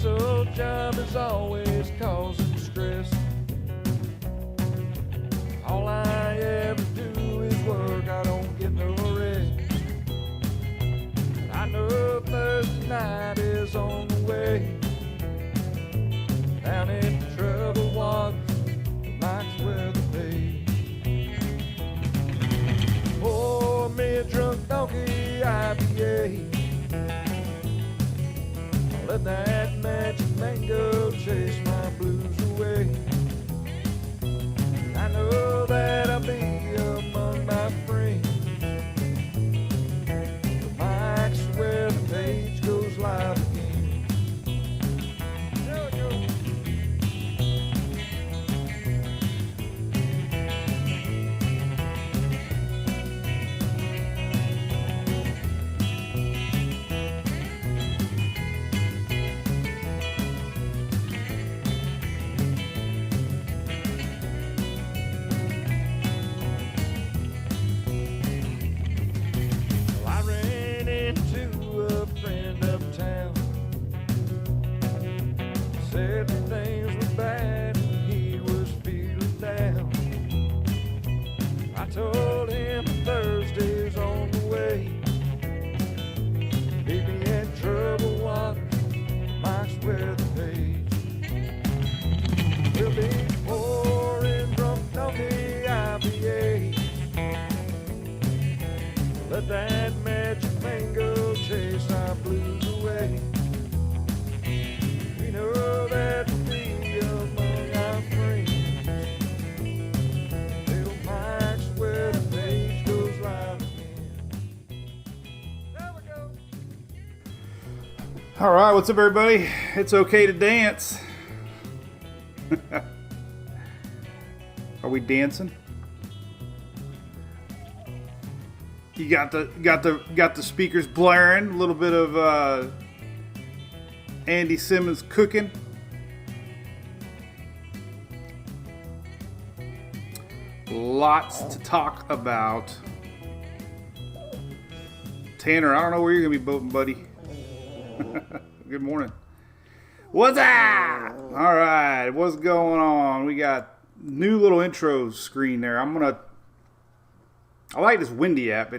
This old job is always causing stress. All I ever do is work, I don't get no rest. I know Thursday night is on the way. Down in the troubled waters, Mike's where the bay. Pour me a drunk donkey IPA. Let that magic mango chase my blues away. I know that I'll be among my friends. The mic's where the page goes live again. There we go. Said that things were bad and he was feeling down. I told him Thursday's on the way. Meet me at troubled waters, Mike's where the page. We'll be pouring drunk donkey IPA. Let that magic mango chase our blues away. We know that we'll be among our friends. Little Mike's where the page goes live again. There we go. All right, what's up, everybody? It's okay to dance. Are we dancing? You got the speakers blaring. A little bit of Andy Simmons cooking. Lots to talk about. Tanner, I don't know where you're gonna be boating, buddy. Good morning. What's up? All right, what's going on? We got new little intro screen there. I like this Windy app.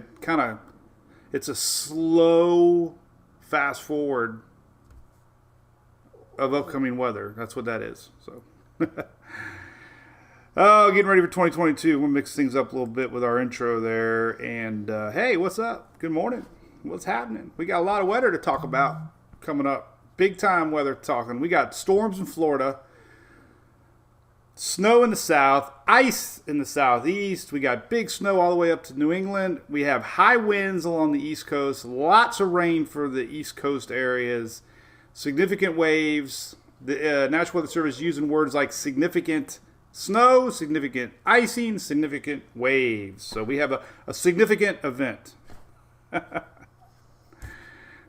It's a slow fast forward of upcoming weather. That's what that is. So, getting ready for 2022. We'll mix things up a little bit with our intro there. And hey, what's up? Good morning. What's happening? We got a lot of weather to talk about coming up. Big time weather talking. We got storms in Florida, snow in the south, ice in the southeast. We got big snow all the way up to New England. We have high winds along the East Coast. Lots of rain for the East Coast areas. Significant waves. The National Weather Service using words like significant snow, significant icing, significant waves. So we have a significant event.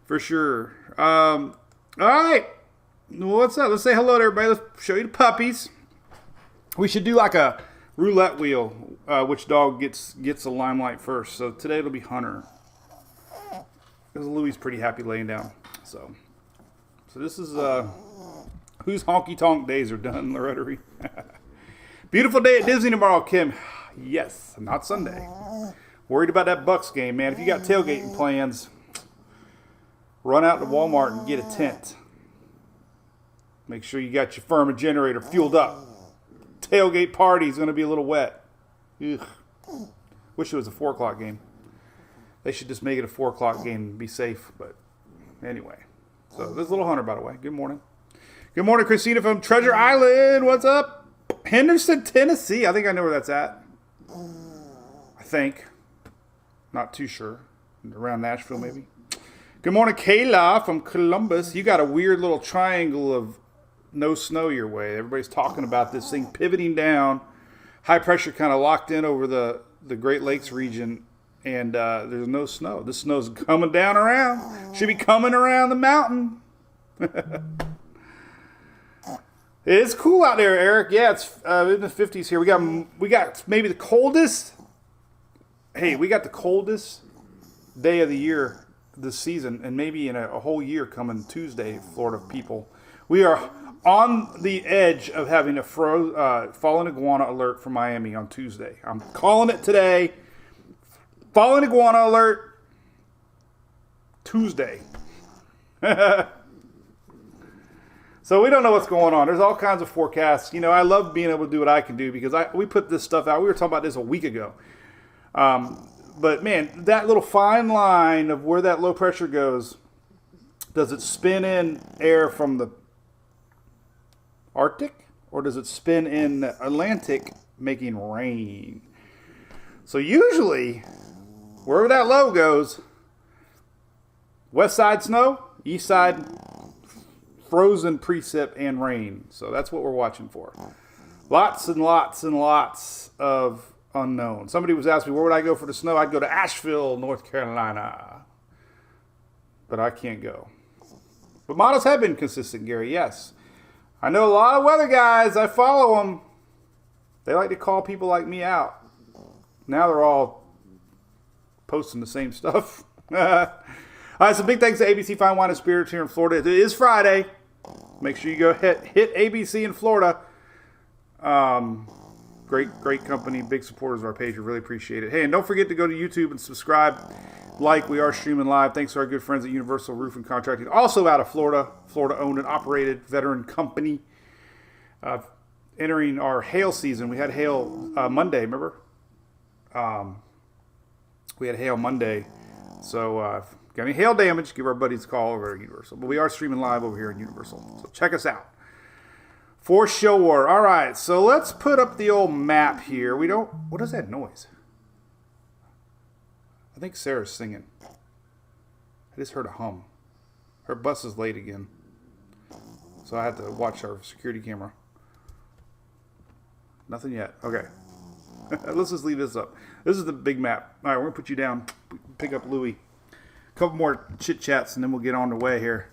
For sure. All right. What's up? Let's say hello to everybody. Let's show you the puppies. We should do like a roulette wheel. Which dog gets the limelight first. So today it'll be Hunter. Because Louie's pretty happy laying down. So this is whose honky tonk days are done in the Rotary. Beautiful day at Disney tomorrow, Kim. Yes, not Sunday. Worried about that Bucks game, man. If you got tailgating plans, run out to Walmart and get a tent. Make sure you got your Firma generator fueled up. Tailgate party's going to be a little wet. Ugh. Wish it was a 4 o'clock game. They should just make it a 4 o'clock game and be safe. But anyway. So this is Little Hunter, by the way. Good morning. Good morning, Christina from Treasure Island. What's up? Henderson, Tennessee. I think I know where that's at. I think. Not too sure. Around Nashville, maybe. Good morning, Kayla from Columbus. You got a weird little triangle of no snow your way. Everybody's talking about this thing pivoting down. High pressure kind of locked in over the Great Lakes region. And there's no snow. This snow's coming down around. Should be coming around the mountain. It's cool out there, Eric. Yeah, it's in the 50s here. We got maybe the coldest. Hey, we got the coldest day of the year this season, and maybe in a whole year coming Tuesday, Florida people. We are on the edge of having a fallen iguana alert for Miami on Tuesday. I'm calling it today. Fallen iguana alert Tuesday. So we don't know what's going on. There's all kinds of forecasts. You know, I love being able to do what I can do because we put this stuff out. We were talking about this a week ago. But man, that little fine line of where that low pressure goes, does it spin in air from the Arctic or does it spin in the Atlantic making rain? So usually, wherever that low goes, west side snow, east side frozen precip and rain. So that's what we're watching for. Lots and lots and lots of unknown. Somebody was asking me, where would I go for the snow? I'd go to Asheville, North Carolina. But I can't go. But models have been consistent, Gary, yes. I know a lot of weather guys. I follow them. They like to call people like me out. Now they're all posting the same stuff. All right, so big thanks to ABC Fine Wine and Spirits here in Florida. It is Friday. Make sure you go hit ABC in Florida. Great company, big supporters of our page. We really appreciate it. Hey, and don't forget to go to YouTube and subscribe. We are streaming live. Thanks to our good friends at Universal Roof and Contracting. Also out of Florida. Florida-owned and operated veteran company. Entering our hail season. We had hail Monday, remember? We had hail Monday. So, got any hail damage, give our buddies a call over at Universal. But we are streaming live over here at Universal. So check us out. For sure. All right, so let's put up the old map here. What is that noise? I think Sarah's singing. I just heard a hum. Her bus is late again. So I have to watch our security camera. Nothing yet. Okay. Let's just leave this up. This is the big map. All right, we're going to put you down. Pick up Louie. A couple more chit chats and then we'll get on the way here.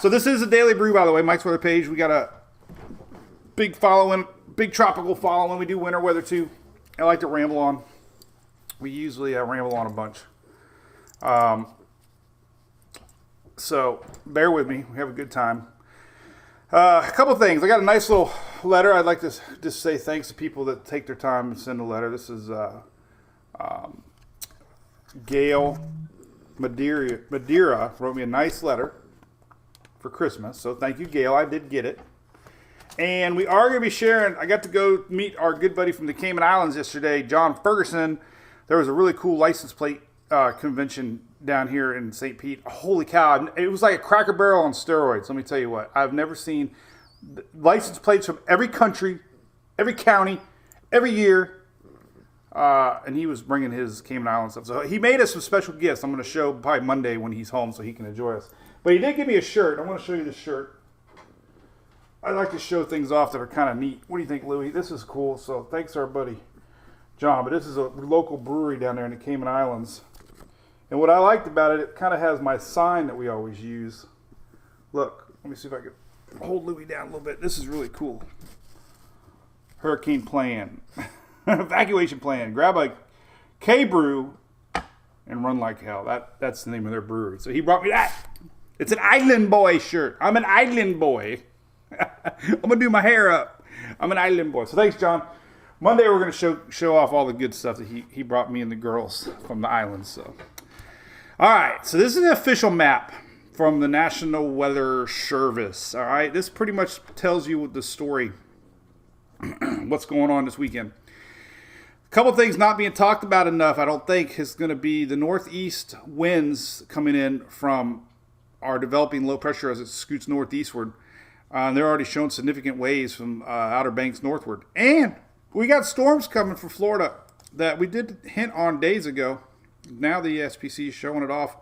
So this is a daily brew, by the way. Mike's Weather page. We got a big following, big tropical following. We do winter weather too. I like to ramble on. We usually ramble on a bunch. So bear with me. We have a good time. A couple things. I got a nice little letter. I'd like to just say thanks to people that take their time and send a letter. This is Gail Madeira wrote me a nice letter for Christmas. So thank you, Gail. I did get it. And we are going to be sharing. I got to go meet our good buddy from the Cayman Islands yesterday, John Ferguson. There was a really cool license plate convention down here in St. Pete. Holy cow. It was like a Cracker Barrel on steroids. Let me tell you what. I've never seen license plates from every country, every county, every year. And he was bringing his Cayman Island stuff. So he made us some special gifts. I'm going to show probably Monday when he's home so he can enjoy us. But he did give me a shirt. I want to show you this shirt. I like to show things off that are kind of neat. What do you think, Louie? This is cool. So thanks to our buddy John. But this is a local brewery down there in the Cayman Islands. And what I liked about it, it kind of has my sign that we always use. Look, let me see if I can hold Louie down a little bit. This is really cool. Hurricane plan. Evacuation plan. Grab a K-Brew and run like hell. That's the name of their brewery. So he brought me that. It's an Island Boy shirt. I'm an Island Boy. I'm going to do my hair up. I'm an Island Boy. So thanks, John. Monday we're going to show off all the good stuff that he brought me and the girls from the islands. So, all right. So this is an official map from the National Weather Service. All right. This pretty much tells you the story, what's going on this weekend. A couple things not being talked about enough, I don't think, is going to be the northeast winds coming in from our developing low pressure as it scoots northeastward. They're already showing significant waves from Outer Banks northward. And we got storms coming from Florida that we did hint on days ago. Now the SPC is showing it off.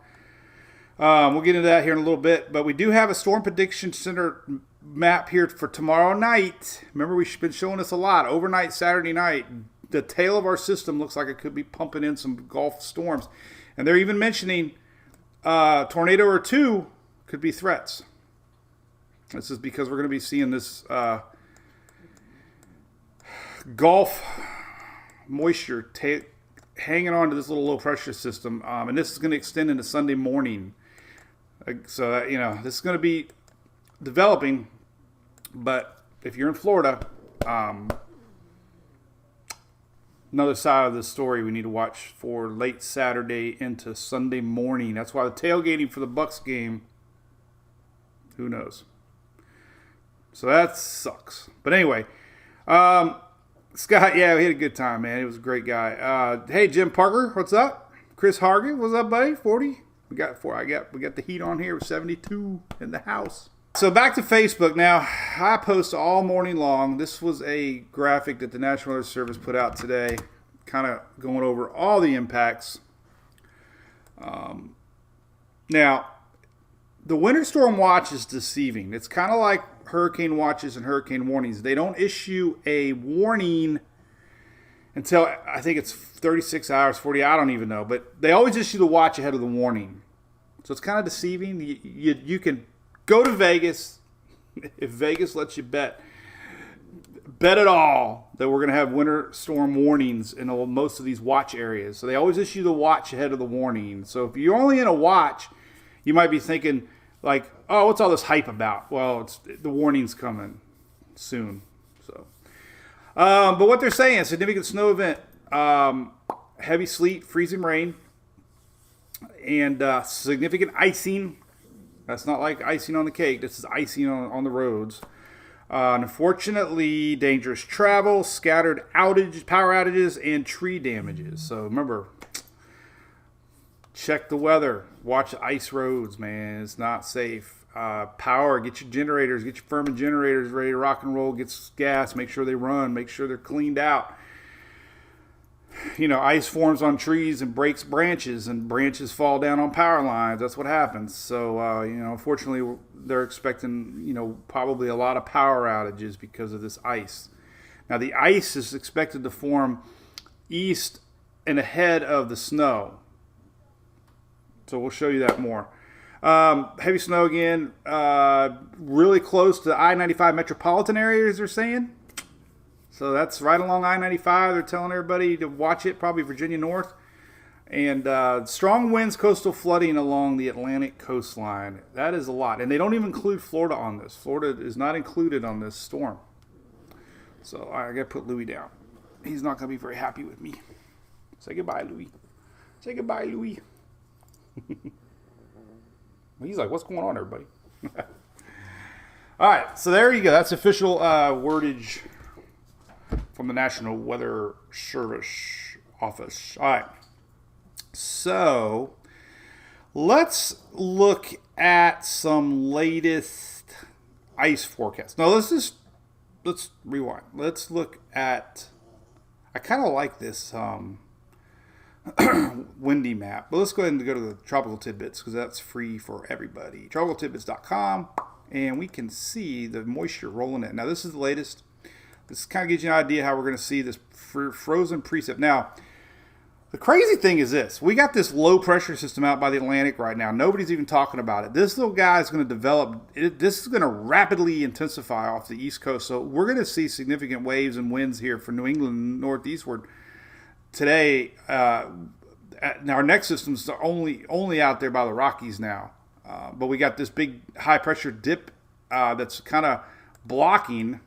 We'll get into that here in a little bit. But we do have a storm prediction center map here for tomorrow night. Remember, we've been showing this a lot. Overnight, Saturday night, the tail of our system looks like it could be pumping in some Gulf storms. And they're even mentioning tornado or two could be threats. This is because we're going to be seeing this Gulf moisture hanging on to this little low pressure system, and this is going to extend into Sunday morning. So this is going to be developing. But if you're in Florida, another side of the story we need to watch for late Saturday into Sunday morning. That's why the tailgating for the Bucks game, who knows? So that sucks. But anyway, Scott, yeah, we had a good time, man. He was a great guy. Hey, Jim Parker, what's up? Chris Hargan, what's up, buddy? 40. We got the heat on here with 72 in the house. So back to Facebook now. I post all morning long. This was a graphic that the National Weather Service put out today, kind of going over all the impacts. Now, the winter storm watch is deceiving. It's kind of like hurricane watches and hurricane warnings. They don't issue a warning until I think it's 36 hours, 40. I don't even know, but they always issue the watch ahead of the warning. So it's kind of deceiving. You can go to Vegas, if Vegas lets you bet it all that we're going to have winter storm warnings in most of these watch areas. So they always issue the watch ahead of the warning. So if you're only in a watch, you might be thinking like, oh, what's all this hype about? Well, the warning's coming soon. So, but what they're saying, significant snow event, heavy sleet, freezing rain, and significant icing. That's not like icing on the cake. This is icing on the roads. Unfortunately, dangerous travel, scattered power outages, and tree damages. So remember, check the weather. Watch ice roads, man. It's not safe. Power. Get your generators. Get your Furman generators ready to rock and roll. Get gas. Make sure they run. Make sure they're cleaned out. Ice forms on trees and breaks branches, and branches fall down on power lines. That's what happens. So, unfortunately, they're expecting, probably a lot of power outages because of this ice. Now, the ice is expected to form east and ahead of the snow. So we'll show you that more. Heavy snow again, really close to the I-95 metropolitan areas, they're saying. So that's right along I-95. They're telling everybody to watch it, probably Virginia North. And strong winds, coastal flooding along the Atlantic coastline. That is a lot. And they don't even include Florida on this. Florida is not included on this storm. So I got to put Louis down. He's not going to be very happy with me. Say goodbye, Louis. Say goodbye, Louis. He's like, what's going on, everybody? All right, so there you go. That's official wordage from the National Weather Service office. All right, so let's look at some latest ice forecasts. Now let's rewind. Let's look at. I kind of like this windy map, but let's go ahead and go to the Tropical Tidbits because that's free for everybody. TropicalTidbits.com, and we can see the moisture rolling in. Now this is the latest. This kind of gives you an idea how we're going to see this frozen precip. Now, the crazy thing is this. We got this low pressure system out by the Atlantic right now. Nobody's even talking about it. This little guy is going to develop. This is going to rapidly intensify off the East Coast. So we're going to see significant waves and winds here for New England northeastward today. Our next system's only out there by the Rockies now. But we got this big high pressure dip that's kind of blocking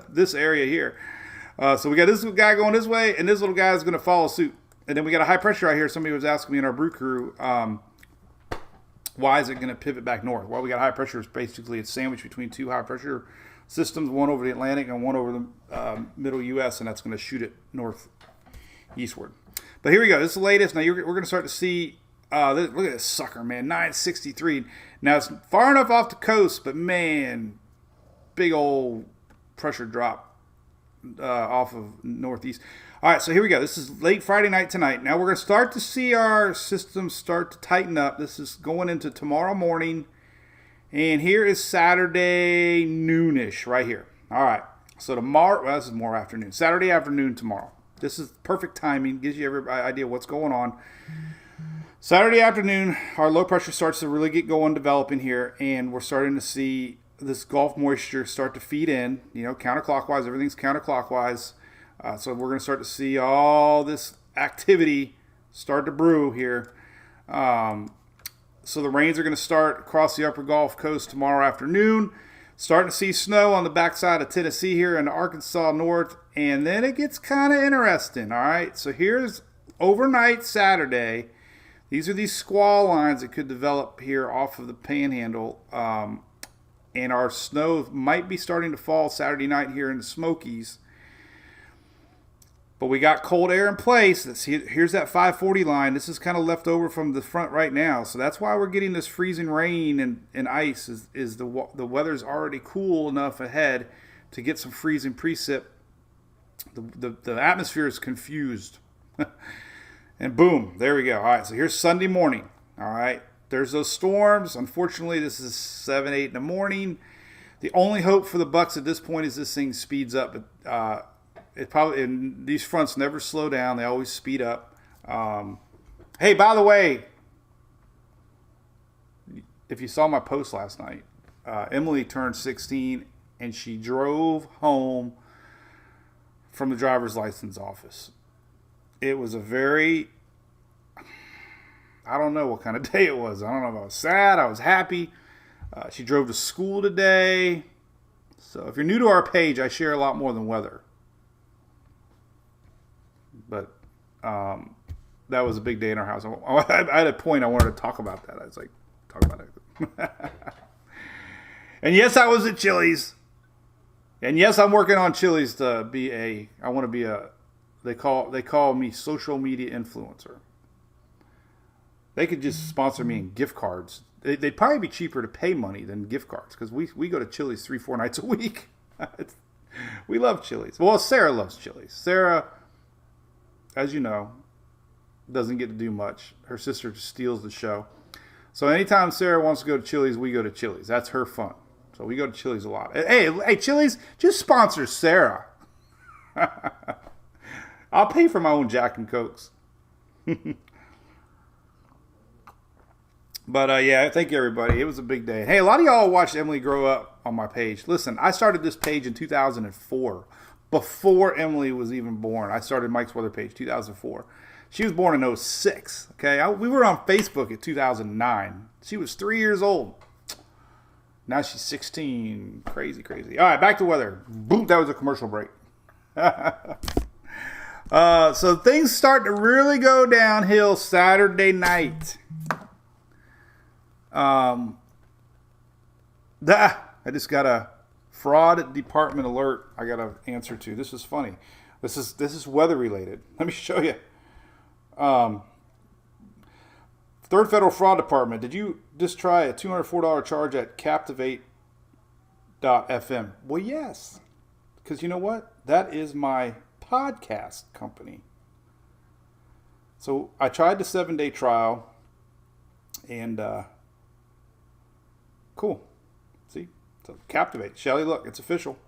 this area here. So we got this little guy going this way, and this little guy is going to follow suit. And then we got a high pressure right here. Somebody was asking me in our brew crew, why is it going to pivot back north? Well, we got high pressure. Basically, it's sandwiched between two high pressure systems, one over the Atlantic and one over the middle U.S., and that's going to shoot it northeastward. But here we go. This is the latest. Now we're going to start to see, look at this sucker, man, 963. Now, it's far enough off the coast, but, man, big old pressure drop off of northeast. All right, so here we go. This is late Friday night tonight. Now we're going to start to see our system start to tighten up. This is going into tomorrow morning. And here is Saturday noonish right here. All right, so tomorrow, well, this is more afternoon. Saturday afternoon tomorrow. This is perfect timing. Gives you every idea what's going on. Saturday afternoon, our low pressure starts to really get going, developing here. And we're starting to see this Gulf moisture start to feed in, counterclockwise. Everything's counterclockwise. So we're going to start to see all this activity start to brew here. So the rains are going to start across the upper Gulf Coast tomorrow afternoon. Starting to see snow on the backside of Tennessee here in Arkansas north. And then it gets kind of interesting, all right? So here's overnight Saturday. These are these squall lines that could develop here off of the panhandle. And our snow might be starting to fall Saturday night here in the Smokies. But we got cold air in place. Here's that 540 line. This is kind of left over from the front right now. So that's why we're getting this freezing rain and ice is the weather's already cool enough ahead to get some freezing precip. The atmosphere is confused. And boom, there we go. All right, so here's Sunday morning. All right, there's those storms. Unfortunately, this is 7, 8 in the morning. The only hope for the Bucks at this point is this thing speeds up. And these fronts never slow down. They always speed up. Hey, by the way, if you saw my post last night, Emily turned 16 and she drove home from the driver's license office. It was a very, I don't know what kind of day it was. I don't know if I was sad. I was happy. She drove to school today. So if you're new to our page, I share a lot more than weather. But that was a big day in our house. I had a point I wanted to talk about that. I was like, talk about it. And yes, I was at Chili's. And yes, I'm working on Chili's to be I want to be they call me social media influencer. They could just sponsor me in gift cards. They'd probably be cheaper to pay money than gift cards because we go to Chili's 3-4 nights a week. We love Chili's. Well, Sarah loves Chili's. Sarah, as you know, doesn't get to do much. Her sister just steals the show. So anytime Sarah wants to go to Chili's, we go to Chili's. That's her fun. So we go to Chili's a lot. Hey, Chili's, just sponsor Sarah. I'll pay for my own Jack and Cokes. But yeah, thank you, everybody. It was a big day. Hey, a lot of y'all watched Emily grow up on my page. Listen, I started this page in 2004. Before Emily was even born. I started Mike's Weather page 2004. She was born in 06. Okay, we were on Facebook in 2009. She was 3 years old. Now she's 16. Crazy. All right, back to weather. Boom, that was a commercial break. So things start to really go downhill Saturday night. I just got a fraud department alert I got to answer to. This is funny. This is weather related. Let me show you. Third Federal Fraud Department. Did you just try a $204 charge at Captivate.fm? Well, yes. Because you know what? That is my podcast company. So I tried the 7-day trial and cool. See? So Captivate. Shelly, look, it's official.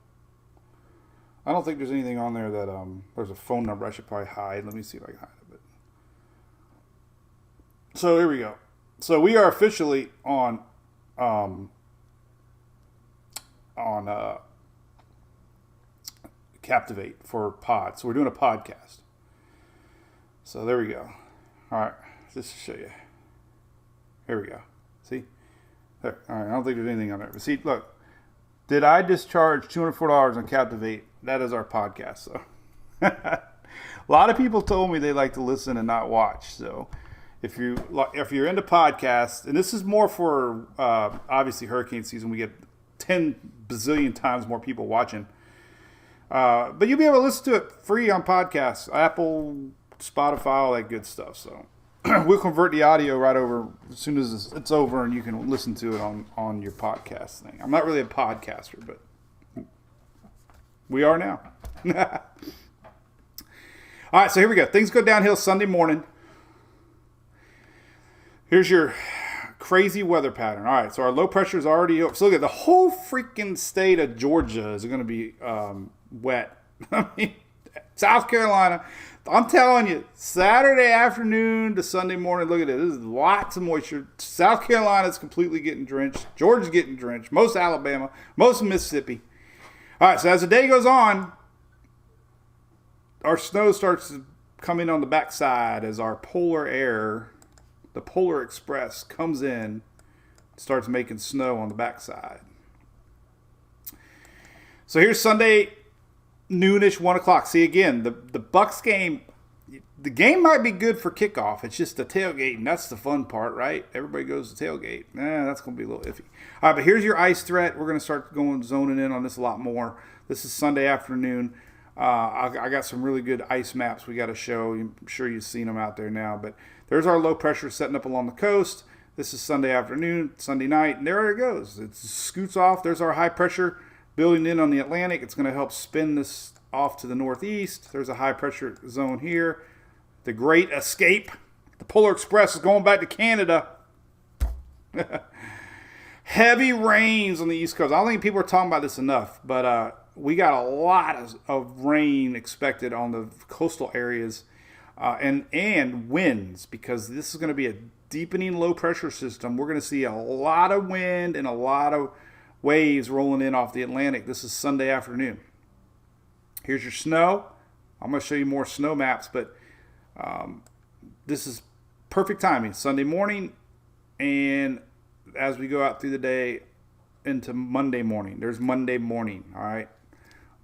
I don't think there's anything on there that there's a phone number I should probably hide. Let me see if I can hide it. So here we go. So we are officially on Captivate for pod. So we're doing a podcast. So there we go. All right, just to show you. Here we go. See? There. All right, I don't think there's anything on there. But see, look. Did I just charge $204 on Captivate? That is our podcast. So a lot of people told me they like to listen and not watch. So if you're into podcasts, and this is more for obviously hurricane season, we get 10 bazillion times more people watching. But you'll be able to listen to it free on podcasts, Apple, Spotify, all that good stuff. So we'll convert the audio right over as soon as it's over, and you can listen to it on your podcast thing. I'm not really a podcaster, but we are now. All right, so here we go. Things go downhill Sunday morning. Here's your crazy weather pattern. All right, so our low pressure is already up. So look at the whole freaking state of Georgia is going to be wet. I mean, South Carolina. I'm telling you, Saturday afternoon to Sunday morning, look at it. This is lots of moisture. South Carolina's completely getting drenched. Georgia's getting drenched. Most Alabama. Most of Mississippi. All right, so as the day goes on, our snow starts to coming on the backside as our polar air, the Polar Express, comes in, starts making snow on the backside. So here's Sunday, noonish, 1 o'clock. See, again, the Bucks game, the game might be good for kickoff. It's just the tailgate, and that's the fun part, right? Everybody goes to tailgate. That's going to be a little iffy. All right, but here's your ice threat. We're going to start zoning in on this a lot more. This is Sunday afternoon. I got some really good ice maps we got to show. I'm sure you've seen them out there now. But there's our low pressure setting up along the coast. This is Sunday afternoon, Sunday night, and there it goes. It scoots off. There's our high pressure building in on the Atlantic. It's going to help spin this off to the northeast. There's a high pressure zone here. The Great Escape. The Polar Express is going back to Canada. Heavy rains on the East Coast. I don't think people are talking about this enough, but we got a lot of rain expected on the coastal areas and winds, because this is going to be a deepening low pressure system. We're going to see a lot of wind and a lot of waves rolling in off the Atlantic. This is Sunday afternoon. Here's your snow. I'm going to show you more snow maps, but this is perfect timing. Sunday morning, and as we go out through the day into Monday morning. There's Monday morning, all right?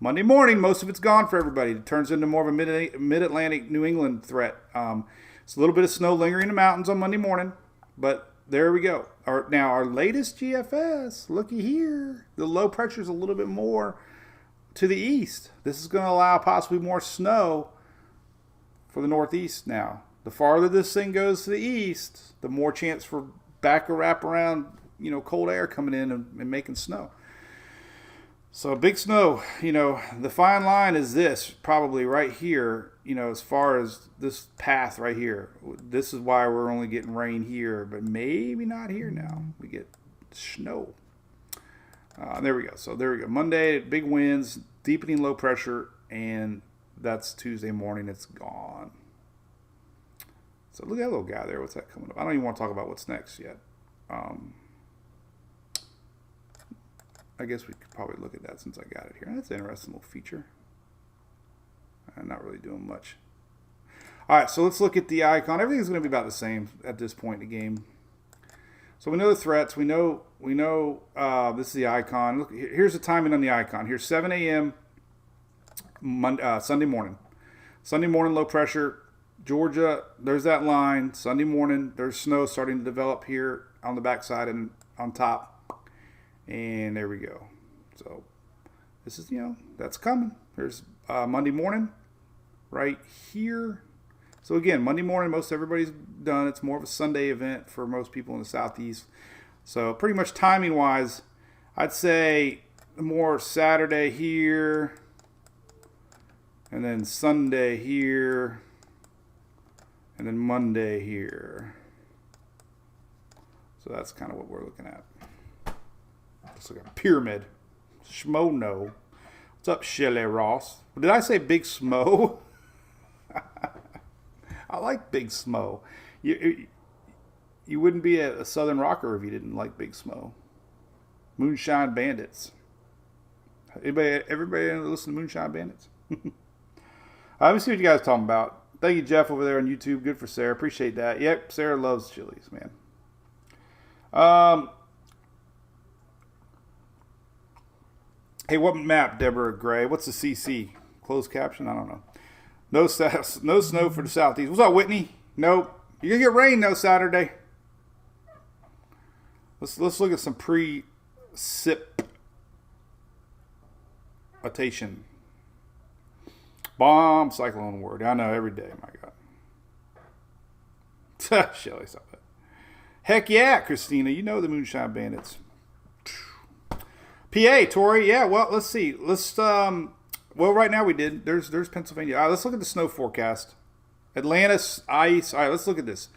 Monday morning, most of it's gone for everybody. It turns into more of a mid-Atlantic New England threat. It's a little bit of snow lingering in the mountains on Monday morning, but there we go. Now, our latest GFS, looky here. The low pressure is a little bit more to the east. This is going to allow possibly more snow for the northeast now. The farther this thing goes to the east, the more chance for back or wrap around, cold air coming in and making snow. So big snow, the fine line is this, probably right here, as far as this path right here. This is why we're only getting rain here, but maybe not here now. We get snow. There we go. So there we go. Monday, big winds, deepening low pressure, and that's Tuesday morning. It's gone. So look at that little guy there. What's that coming up? I don't even want to talk about what's next yet. I guess we could probably look at that since I got it here. That's an interesting little feature. I'm not really doing much. All right, so let's look at the icon. Everything's going to be about the same at this point in the game. So we know the threats. We know. This is the icon. Look, here's the timing on the icon. Here's 7 a.m. Sunday morning. Sunday morning, low pressure. Georgia, there's that line. Sunday morning, there's snow starting to develop here on the backside and on top. And there we go. So this is, that's coming. There's Monday morning right here. So again, Monday morning, most everybody's done. It's more of a Sunday event for most people in the Southeast. So pretty much timing-wise, I'd say more Saturday here, and then Sunday here, and then Monday here. So that's kind of what we're looking at. It's like a pyramid. Schmo no. What's up, Shelley Ross? Did I say Big Smo? I like Big Smo. You wouldn't be a Southern rocker if you didn't like Big Smo. Moonshine Bandits. Everybody listen to Moonshine Bandits? Let me see what you guys are talking about. Thank you, Jeff, over there on YouTube. Good for Sarah. Appreciate that. Yep, Sarah loves chilies, man. Hey, what map, Deborah Gray? What's the CC? Closed caption? I don't know. No snow for the Southeast. What's up, Whitney? Nope. You're going to get rain, though, Saturday. Let's look at some precipitation. Bomb cyclone word. I know, every day, my God. Shelly, stop it. Heck yeah, Christina. You know the Moonshine Bandits. PA, Tori. Yeah, well, let's see. Right now we did. There's Pennsylvania. All right, let's look at the snow forecast. Atlantis, ice. All right, let's look at this.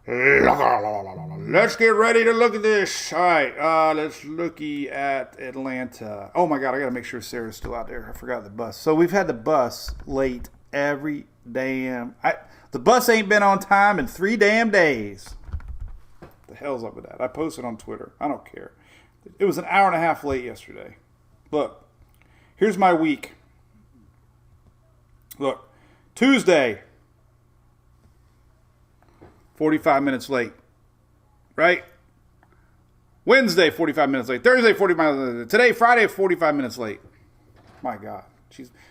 Let's get ready to look at this. All right, let's look at Atlanta. Oh, my God, I got to make sure Sarah's still out there. I forgot the bus. So we've had the bus late every damn... the bus ain't been on time in 3 damn days. What the hell's up with that? I posted on Twitter. I don't care. It was an hour and a half late yesterday. Look, here's my week. Look, Tuesday, 45 minutes late. Right? Wednesday, 45 minutes late. Thursday, 45 minutes late. Today, Friday, 45 minutes late. My God.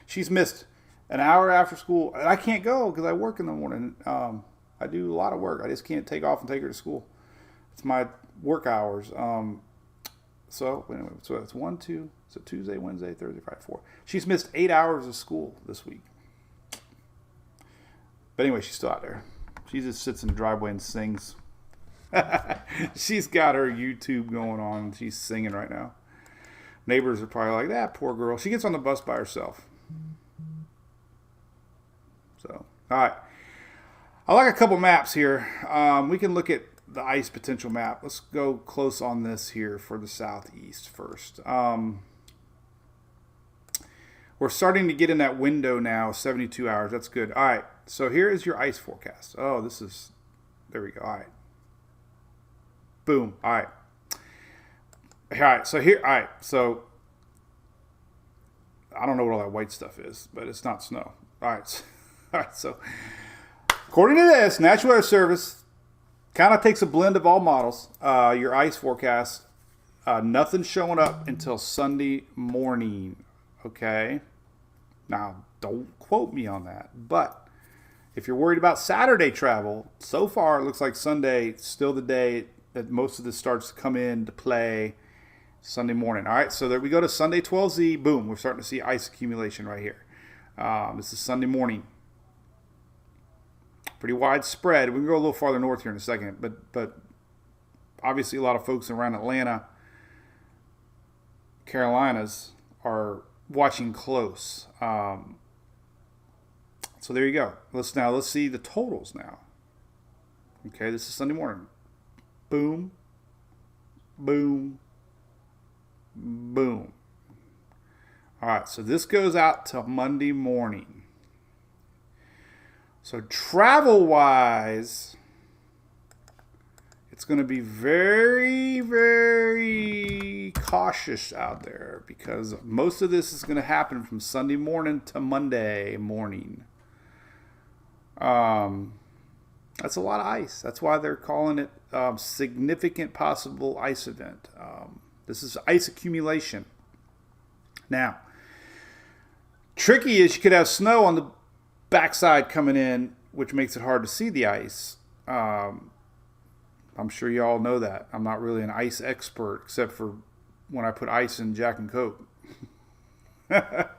She's missed an hour after school. And I can't go because I work in the morning. I do a lot of work. I just can't take off and take her to school. It's my work hours. So anyway, so it's 1, 2. So Tuesday, Wednesday, Thursday, Friday, 4. She's missed 8 hours of school this week. But anyway, she's still out there. She just sits in the driveway and sings. She's got her YouTube going on. She's singing right now. Neighbors are probably like, that poor girl. She gets on the bus by herself. So, all right. I like a couple maps here. We can look at the ice potential map. Let's go close on this here for the southeast first. We're starting to get in that window now, 72 hours. That's good. All right. So here is your ice forecast. Oh, there we go. All right. Boom. All right. All right. So I don't know what all that white stuff is, but it's not snow. All right. All right. So according to this, National Weather Service kind of takes a blend of all models. Your ice forecast, nothing showing up until Sunday morning. Okay. Now, don't quote me on that, but if you're worried about Saturday travel, so far it looks like Sunday still the day that most of this starts to come into play. Sunday morning. All right, so there we go to Sunday 12Z. Boom, we're starting to see ice accumulation right here. This is Sunday morning. Pretty widespread. We can go a little farther north here in a second, but obviously a lot of folks around Atlanta, Carolinas are watching close. So there you go. Let's see the totals now. Okay, this is Sunday morning. Boom, boom, boom. All right, so this goes out till Monday morning. So travel-wise, it's going to be very, very cautious out there because most of this is going to happen from Sunday morning to Monday morning. That's a lot of ice. That's why they're calling it significant possible ice event. This is ice accumulation. Now, tricky is you could have snow on the backside coming in, which makes it hard to see the ice. I'm sure you all know that. I'm not really an ice expert except for when I put ice in Jack and Coke. And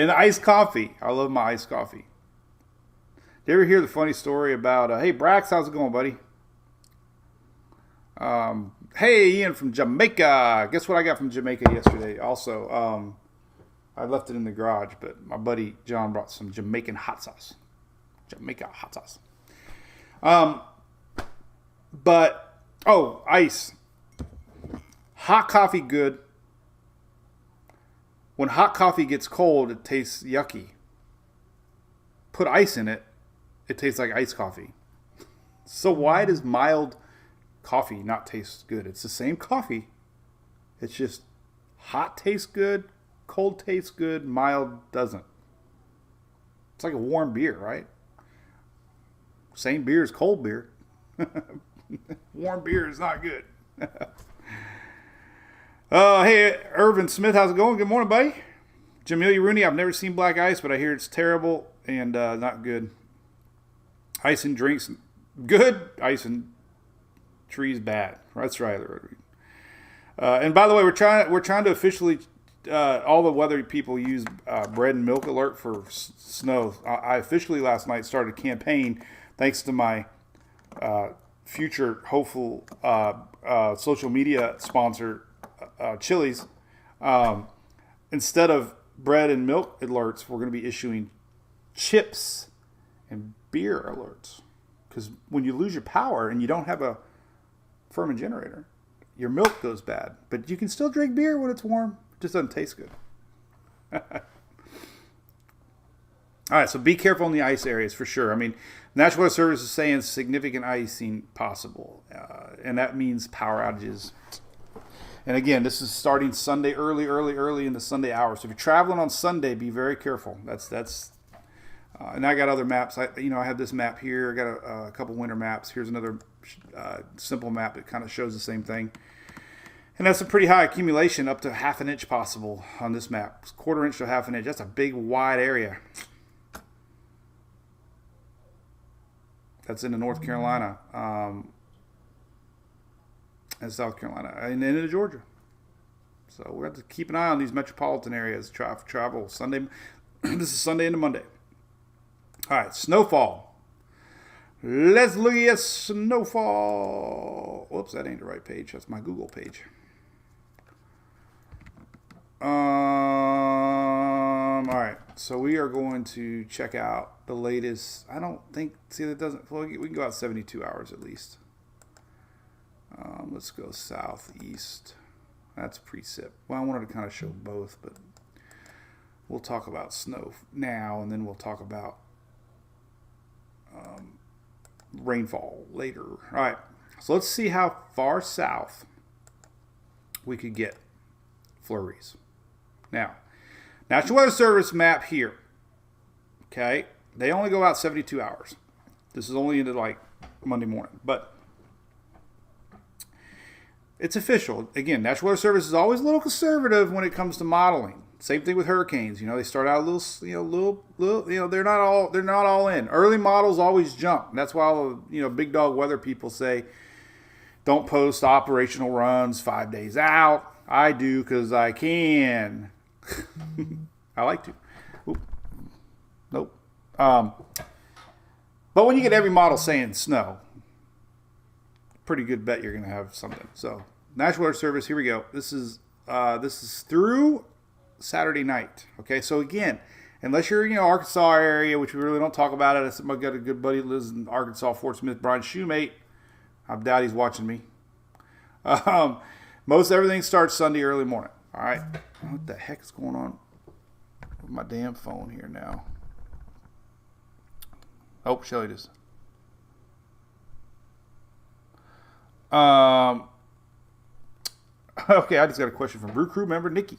iced coffee. I love my iced coffee. Did you ever hear the funny story about, hey, Brax, how's it going, buddy? Hey, Ian from Jamaica. Guess what I got from Jamaica yesterday? Also, I left it in the garage, but my buddy John brought some Jamaican hot sauce. Jamaica hot sauce. Ice. Hot coffee, good. When hot coffee gets cold, it tastes yucky. Put ice in it, it tastes like iced coffee. So why does mild coffee not taste good? It's the same coffee. It's just hot tastes good, cold tastes good, mild doesn't. It's like a warm beer, right? Same beer as cold beer. Warm beer is not good. Hey, Irvin Smith, how's it going? Good morning, buddy. Jamelia Rooney, I've never seen black ice, but I hear it's terrible and not good. Ice and drinks, good. Ice and trees, bad. That's right. And by the way, we're trying to officially, all the weather people use bread and milk alert for snow. I officially last night started a campaign, thanks to my future hopeful social media sponsor, Chili's. Instead of bread and milk alerts, we're going to be issuing chips and beer alerts. Because when you lose your power and you don't have a Furman generator, your milk goes bad. But you can still drink beer when it's warm. It just doesn't taste good. All right, so be careful in the ice areas for sure. I mean, National Weather Service is saying significant icing possible. And that means power outages. And again, this is starting Sunday early in the Sunday hours. So if you're traveling on Sunday, be very careful. That's And I got other maps. I have this map here. I got a couple winter maps. Here's another simple map that kind of shows the same thing. And that's a pretty high accumulation, up to ½ inch possible on this map. It's 1/4 inch to ½ inch. That's a big, wide area. That's into North Carolina and South Carolina and into Georgia. So we have to keep an eye on these metropolitan areas. Travel Sunday. This is Sunday into Monday. All right, snowfall. Let's look at snowfall. Whoops, that ain't the right page. That's my Google page. All right, so we are going to check out the latest. I don't think, see, that doesn't, well, we can go out 72 hours at least. Let's go southeast. That's precip. Well, I wanted to kind of show both, but we'll talk about snow now, and then we'll talk about rainfall later. All right, so let's see how far south we could get flurries. Now, National Weather Service map here. Okay, they only go out 72 hours. This is only into like Monday morning, but it's official. Again, National Weather Service is always a little conservative when it comes to modeling. Same thing with hurricanes. They start out a little, they're not all in. Early models always jump. That's why all big dog weather people say don't post operational runs 5 days out. I do because I can. I like to. Oop. Nope. But when you get every model saying snow, pretty good bet you're going to have something. So National Weather Service, here we go. This is through Saturday night. Okay, so again, unless you're Arkansas area, which we really don't talk about it. I've got a good buddy that lives in Arkansas, Fort Smith, Brian Shoemate. I doubt he's watching me. Most everything starts Sunday early morning. All right, what the heck is going on with my damn phone here now? Oh, Shelly does. Okay, I just got a question from Brew Crew member Nikki.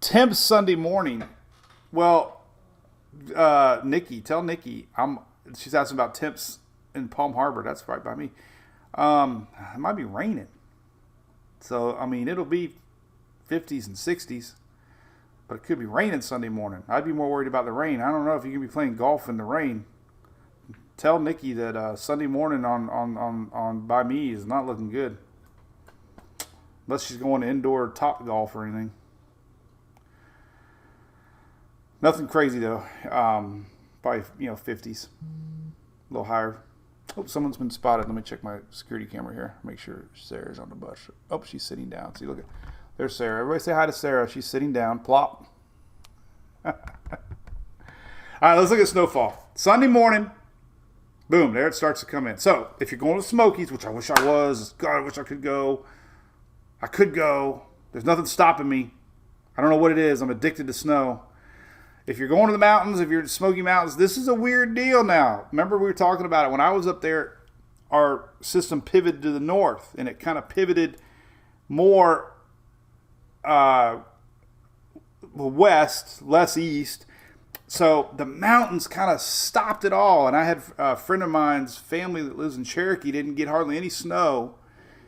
Temps Sunday morning. Well, Nikki, tell Nikki she's asking about temps in Palm Harbor. That's right by me. It might be raining. So, it'll be 50s and 60s, but it could be raining Sunday morning. I'd be more worried about the rain. I don't know if you can be playing golf in the rain. Tell Nikki that Sunday morning on by me is not looking good. Unless she's going to indoor top golf or anything. Nothing crazy though. Probably 50s, a little higher. Oh, someone's been spotted. Let me check my security camera here. Make sure Sarah's on the bus. Oh, she's sitting down. See, look at there's Sarah. Everybody say hi to Sarah. She's sitting down. Plop. All right, let's look at snowfall. Sunday morning. Boom, there it starts to come in. So, if you're going to Smokies, which I wish I was, God, I wish I could go. I could go. There's nothing stopping me. I don't know what it is. I'm addicted to snow. If you're going to the mountains, if you're in Smoky Mountains, this is a weird deal now. Remember we were talking about it. When I was up there, our system pivoted to the north, and it kind of pivoted more west, less east. So the mountains kind of stopped it all. And I had a friend of mine's family that lives in Cherokee didn't get hardly any snow.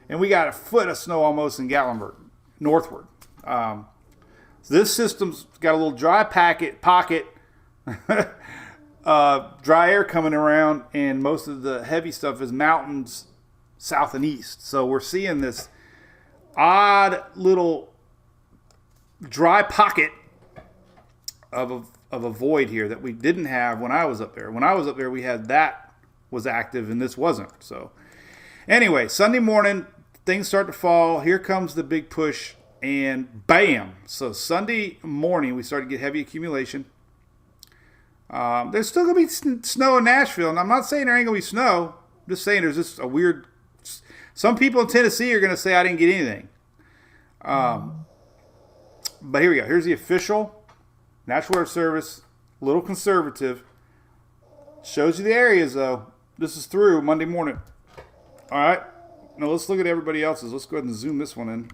And we got a foot of snow almost in Gatlinburg, northward. So this system's got a little dry pocket, dry air coming around. And most of the heavy stuff is mountains south and east. So we're seeing this odd little dry pocket of a void here that we didn't have when I was up there. When I was up there, we had that was active and this wasn't. So anyway, Sunday morning, things start to fall. Here comes the big push and bam. So Sunday morning, we started to get heavy accumulation. There's still going to be snow in Nashville. And I'm not saying there ain't going to be snow. I'm just saying there's just a weird... Some people in Tennessee are going to say I didn't get anything. But here we go. Here's the official National Weather Service, a little conservative. Shows you the areas, though. This is through Monday morning. All right. Now let's look at everybody else's. Let's go ahead and zoom this one in.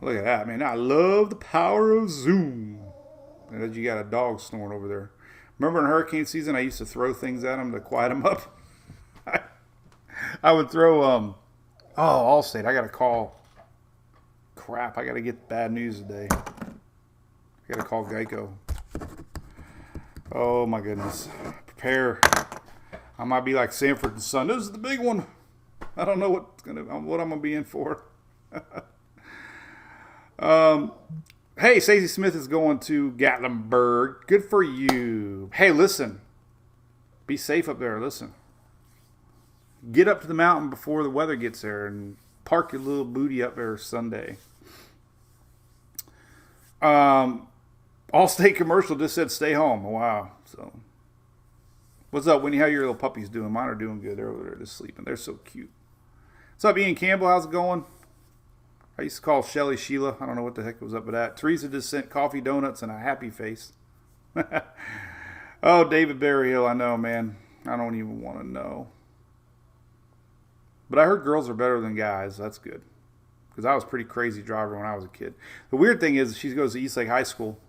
Look at that, man. I love the power of Zoom. And you got a dog snoring over there. Remember in hurricane season, I used to throw things at them to quiet them up? I would throw, Allstate. I got to call. Crap, I got to get bad news today. I got to call Geico. Oh, my goodness. Prepare. I might be like Sanford and Son. This is the big one. I don't know what I'm going to be in for. Hey, Stacey Smith is going to Gatlinburg. Good for you. Hey, listen. Be safe up there. Listen. Get up to the mountain before the weather gets there and park your little booty up there Sunday. Allstate commercial just said stay home. Wow. So, what's up, Winnie? How your little puppies doing? Mine are doing good. They're over there just sleeping. They're so cute. What's up, Ian Campbell? How's it going? I used to call Shelly Sheila. I don't know what the heck was up with that. Teresa just sent coffee, donuts, and a happy face. Oh, David Berryhill. I know, man. I don't even want to know. But I heard girls are better than guys. That's good. Because I was a pretty crazy driver when I was a kid. The weird thing is she goes to Eastlake High School.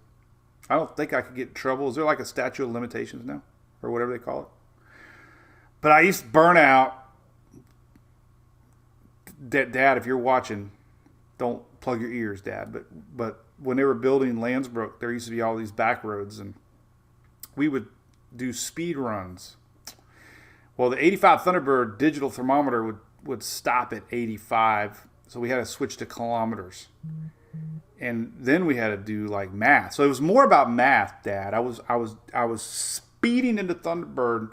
I don't think I could get in trouble. Is there like a statute of limitations now? Or whatever they call it? But I used to burn out. Dad, if you're watching, don't plug your ears, Dad. But when they were building Landsbrook, there used to be all these back roads. And we would do speed runs. Well, the 85 Thunderbird digital thermometer would stop at 85. So we had to switch to kilometers. And then we had to do like math. So it was more about math, Dad. I was speeding into Thunderbird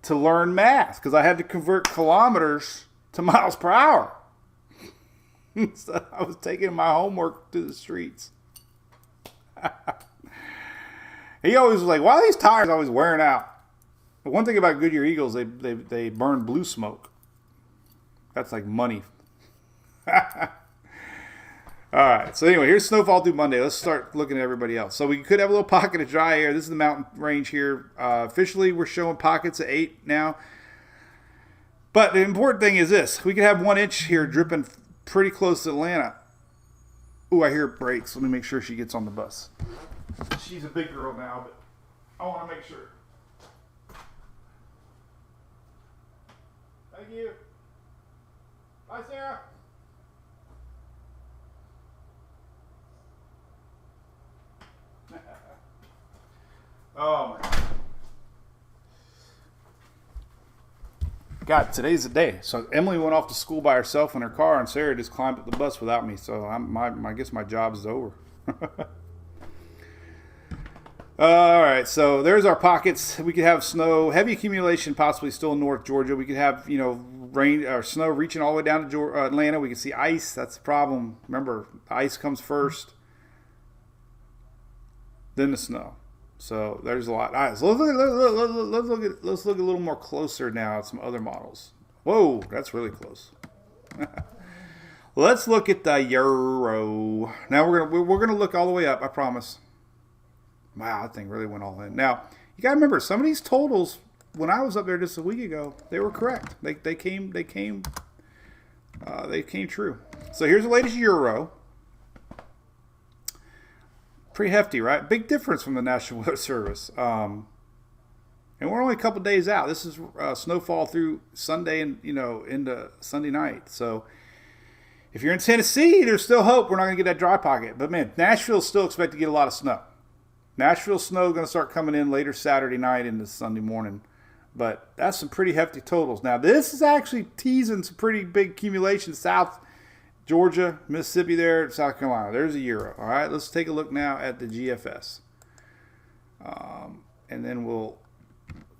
to learn math because I had to convert kilometers to miles per hour. So I was taking my homework to the streets. He always was like, why are these tires always wearing out? But one thing about Goodyear Eagles, they burn blue smoke. That's like money. All right. So anyway, here's Snowfall through Monday. Let's start looking at everybody else. So we could have a little pocket of dry air. This is the mountain range here. Officially, we're showing pockets of 8 now. But the important thing is this. We could have 1 inch here dripping pretty close to Atlanta. Ooh, I hear brakes. Let me make sure she gets on the bus. She's a big girl now, but I want to make sure. Thank you. Bye, Sarah. Oh, my God, today's the day. So Emily went off to school by herself in her car, and Sarah just climbed up the bus without me. So I guess my job is over. All right, so there's our pockets. We could have snow, heavy accumulation, possibly still in North Georgia. We could have, rain or snow reaching all the way down to Atlanta. We could see ice. That's the problem. Remember, the ice comes first, then the snow. So there's a lot. All right, so let's look a little more closer now at some other models. Whoa, that's really close. Let's look at the Euro. Now we're gonna look all the way up. I promise. Wow, that thing really went all in. Now you gotta remember some of these totals. When I was up there just a week ago, they were correct. They came true. So here's the latest Euro. Pretty hefty, right? Big difference from the National Weather Service. And we're only a couple days out. This is snowfall through Sunday and into Sunday night. So if you're in Tennessee, there's still hope. We're not going to get that dry pocket. But man, Nashville's still expected to get a lot of snow. Nashville snow is going to start coming in later Saturday night into Sunday morning. But that's some pretty hefty totals. Now this is actually teasing some pretty big accumulation south Georgia, Mississippi there, South Carolina. There's a Euro. All right, let's take a look now at the GFS. And then we'll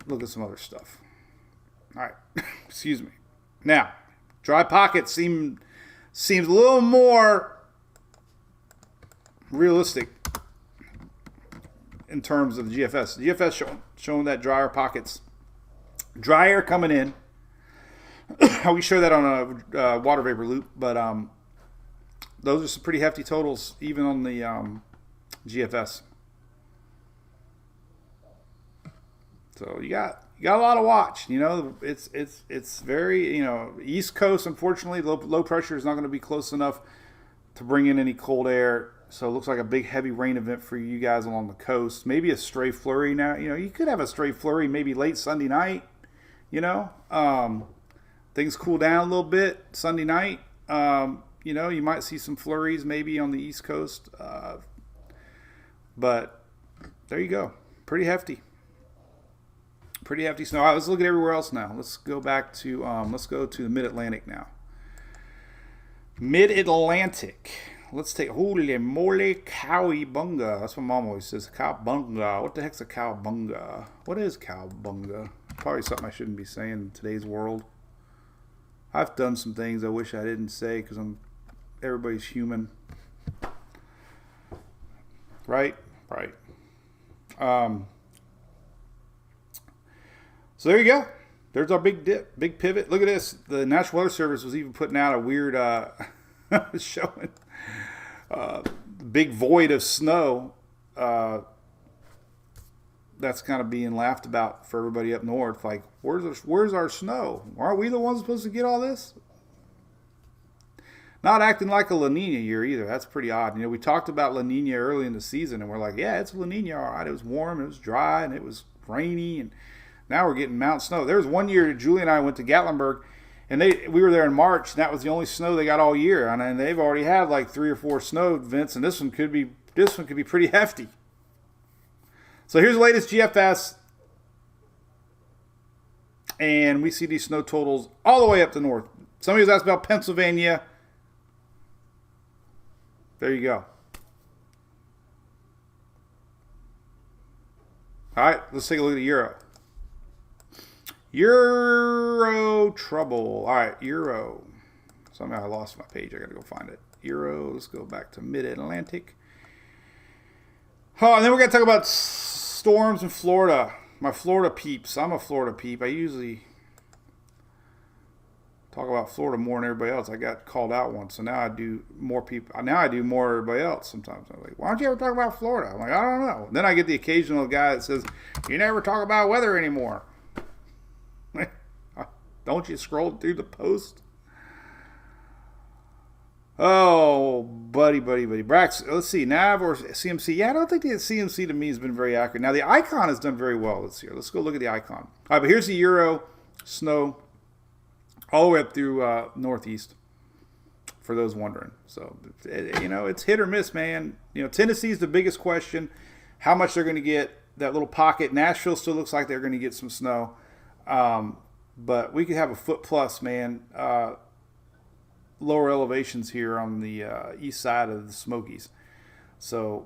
look at some other stuff. All right, excuse me. Now, dry pocket seems a little more realistic in terms of the GFS. The GFS showing that drier pockets. Dry air coming in. We show that on a water vapor loop, but those are some pretty hefty totals, even on the GFS. So you got a lot to watch. It's very East Coast. Unfortunately, low pressure is not going to be close enough to bring in any cold air. So it looks like a big heavy rain event for you guys along the coast. Maybe a stray flurry now. You could have a stray flurry maybe late Sunday night. Things cool down a little bit Sunday night. You might see some flurries maybe on the East Coast. But there you go. Pretty hefty. Pretty hefty snow. All right, let's look at everywhere else now. Let's go back to the Mid-Atlantic now. Mid-Atlantic. Let's take, holy moly, cowabunga. That's what Mom always says, cowabunga. What the heck's a cowabunga? What is cowabunga? Probably something I shouldn't be saying in today's world. I've done some things I wish I didn't say because everybody's human. Right? Right. So there you go. There's our big dip, big pivot. Look at this. The National Weather Service was even putting out a weird showing big void of snow. That's kind of being laughed about for everybody up north. Like, where's our snow? Aren't we the ones supposed to get all this? Not acting like a La Nina year either. That's pretty odd. We talked about La Nina early in the season, and we're like, yeah, it's La Nina, all right. It was warm, it was dry, and it was rainy, and now we're getting mountain snow. There was one year Julie and I went to Gatlinburg, and we were there in March, and that was the only snow they got all year. And they've already had like 3 or 4 snow events, and this one could be pretty hefty. So here's the latest GFS, and we see these snow totals all the way up to north. Somebody was asked about Pennsylvania. There you go. All right, let's take a look at the Euro. Euro trouble. All right, Euro. Somehow I lost my page. I got to go find it. Euro. Let's go back to Mid-Atlantic. Oh, and then we're going to talk about storms in Florida. My Florida peeps. I'm a Florida peep. I usually talk about Florida more than everybody else. I got called out once, so now I do more people. Now I do more than everybody else sometimes. I'm like, why don't you ever talk about Florida? I'm like, I don't know. Then I get the occasional guy that says, you never talk about weather anymore. Don't you scroll through the post? Oh, buddy. Brax, let's see. Nav or CMC? Yeah, I don't think the CMC to me has been very accurate. Now, the icon has done very well this year. Let's go look at the icon. All right, but here's the Euro snow all the way up through Northeast, for those wondering. So, it's hit or miss, man. Tennessee's the biggest question. How much they're going to get, that little pocket. Nashville still looks like they're going to get some snow. But we could have a foot plus, man. Lower elevations here on the east side of the Smokies. So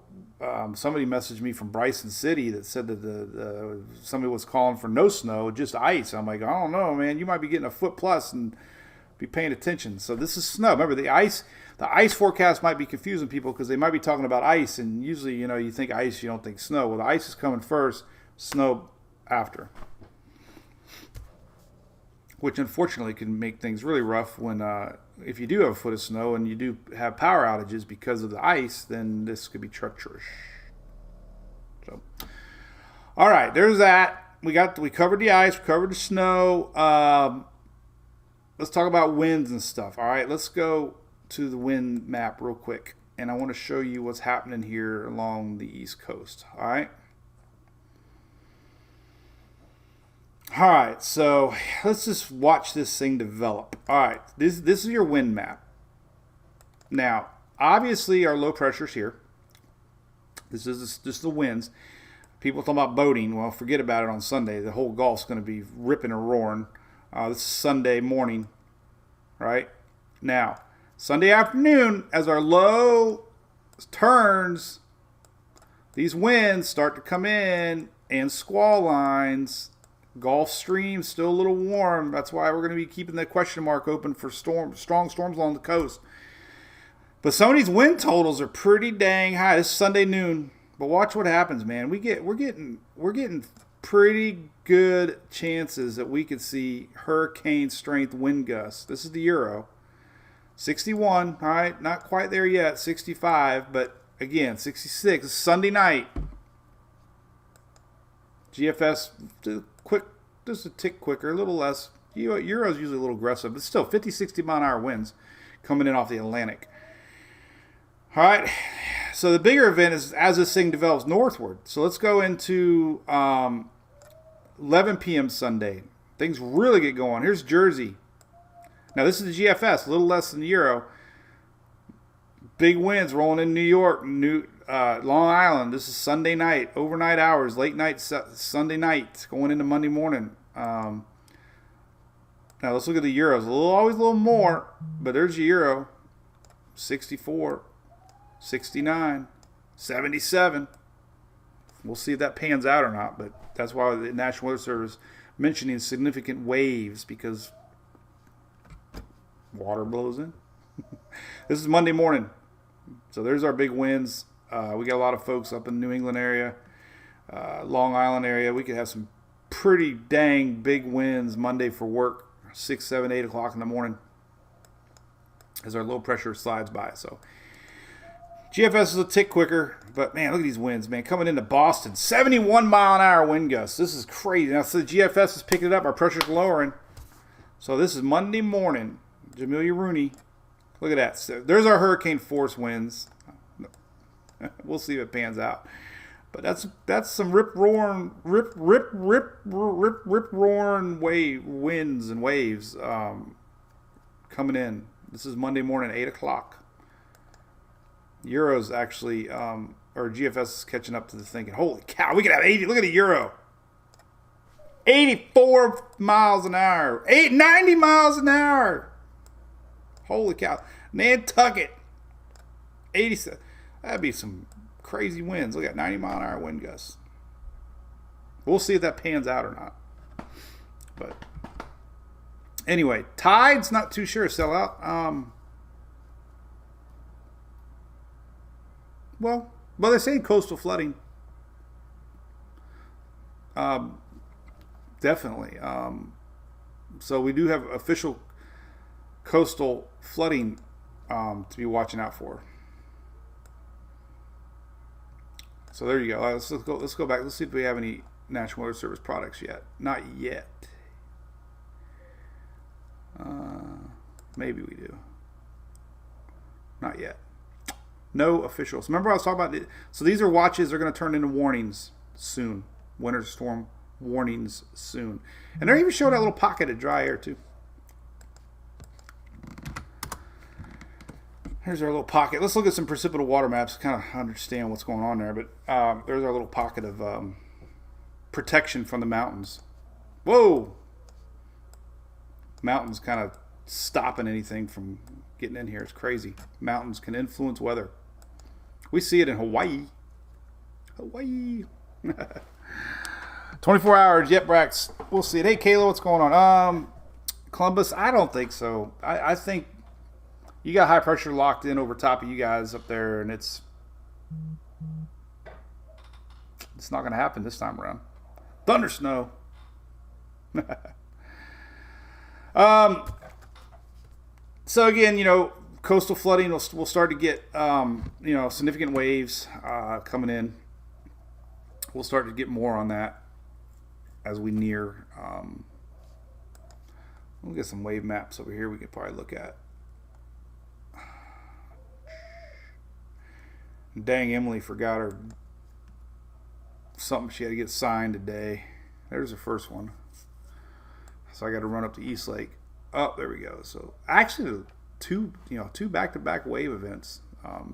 somebody messaged me from Bryson City that said that somebody was calling for no snow, just ice. I'm like, I don't know, man. You might be getting a foot plus and be paying attention. So this is snow. Remember, the ice forecast might be confusing people because they might be talking about ice, and usually, you think ice, you don't think snow. Well, the ice is coming first, snow after. Which unfortunately can make things really rough when if you do have a foot of snow and you do have power outages because of the ice, then this could be treacherous. So, all right, there's that. We covered the ice, we covered the snow. Let's talk about winds and stuff. All right, let's go to the wind map real quick, and I want to show you what's happening here along the East Coast. All right. All right, so let's just watch this thing develop. All right, this is your wind map. Now, obviously, our low pressure's here. This is just the winds. People talking about boating. Well, forget about it on Sunday. The whole Gulf's going to be ripping and roaring. This is Sunday morning, right? Now, Sunday afternoon, as our low turns, these winds start to come in and squall lines. Gulf Stream still a little warm. That's why we're going to be keeping the question mark open for strong storms along the coast. But some of these wind totals are pretty dang high. This is Sunday noon. But watch what happens, man. We're getting pretty good chances that we could see hurricane strength wind gusts. This is the Euro. 61, all right, not quite there yet. 65, but again, 66. It's Sunday night. GFS quick, just a tick quicker, a little less. Euro's usually a little aggressive, but still 50, 60 mile an hour winds coming in off the Atlantic. All right. So the bigger event is as this thing develops northward. So let's go into 11 p.m. Sunday. Things really get going. Here's Jersey. Now this is the GFS, a little less than the Euro. Big winds rolling in New York, Long Island. This is Sunday night, overnight hours, late night, Sunday night, going into Monday morning. Now let's look at the Euros. Always a little more, but there's your Euro. 64, 69, 77. We'll see if that pans out or not, but that's why the National Weather Service mentioning significant waves, because water blows in. This is Monday morning. So there's our big winds. We got a lot of folks up in the New England area, Long Island area. We could have some pretty dang big winds Monday for work, 6, 7, 8 o'clock in the morning as our low pressure slides by. So GFS is a tick quicker, but man, look at these winds, man. Coming into Boston, 71 mile an hour wind gusts. This is crazy. Now, so the GFS is picking it up. Our pressure's lowering. So this is Monday morning. Jamelia Rooney. Look at that. So there's our hurricane force winds. We'll see if it pans out. But that's some rip roaring winds and waves coming in. This is Monday morning, 8 o'clock. Euro's actually, or GFS is catching up to the thinking. Holy cow, we could have 80. Look at the Euro. 84 miles an hour. 90 miles an hour. Holy cow. Nantucket. 87. That'd be some crazy winds. Look at 90 mile an hour wind gusts. We'll see if that pans out or not. But anyway, tide's not too sure. Sell out. Well, they're saying coastal flooding. Definitely. So we do have official coastal flooding to be watching out for. So there you go. Let's go back. Let's see if we have any National Weather Service products yet. Not yet. Maybe we do. Not yet. No officials. Remember I was talking about it. So these are watches. They're going to turn into warnings soon. Winter storm warnings soon. And they're even showing that little pocket of dry air too. Here's our little pocket. Let's look at some precipitable water maps to kind of understand what's going on there. But there's our little pocket of protection from the mountains. Whoa! Mountains kind of stopping anything from getting in here. It's crazy. Mountains can influence weather. We see it in Hawaii. 24 hours, yep, Brax. We'll see it. Hey, Kayla, what's going on? Columbus, I don't think so. I think you got high pressure locked in over top of you guys up there, and it's not going to happen this time around. Thunder snow. So again, coastal flooding will start to get significant waves coming in. We'll start to get more on that as we near. We'll get some wave maps over here we could probably look at. Dang, Emily forgot her something she had to get signed today. There's the first one. So I got to run up to Eastlake. Oh, there we go. So actually, two back-to-back wave events.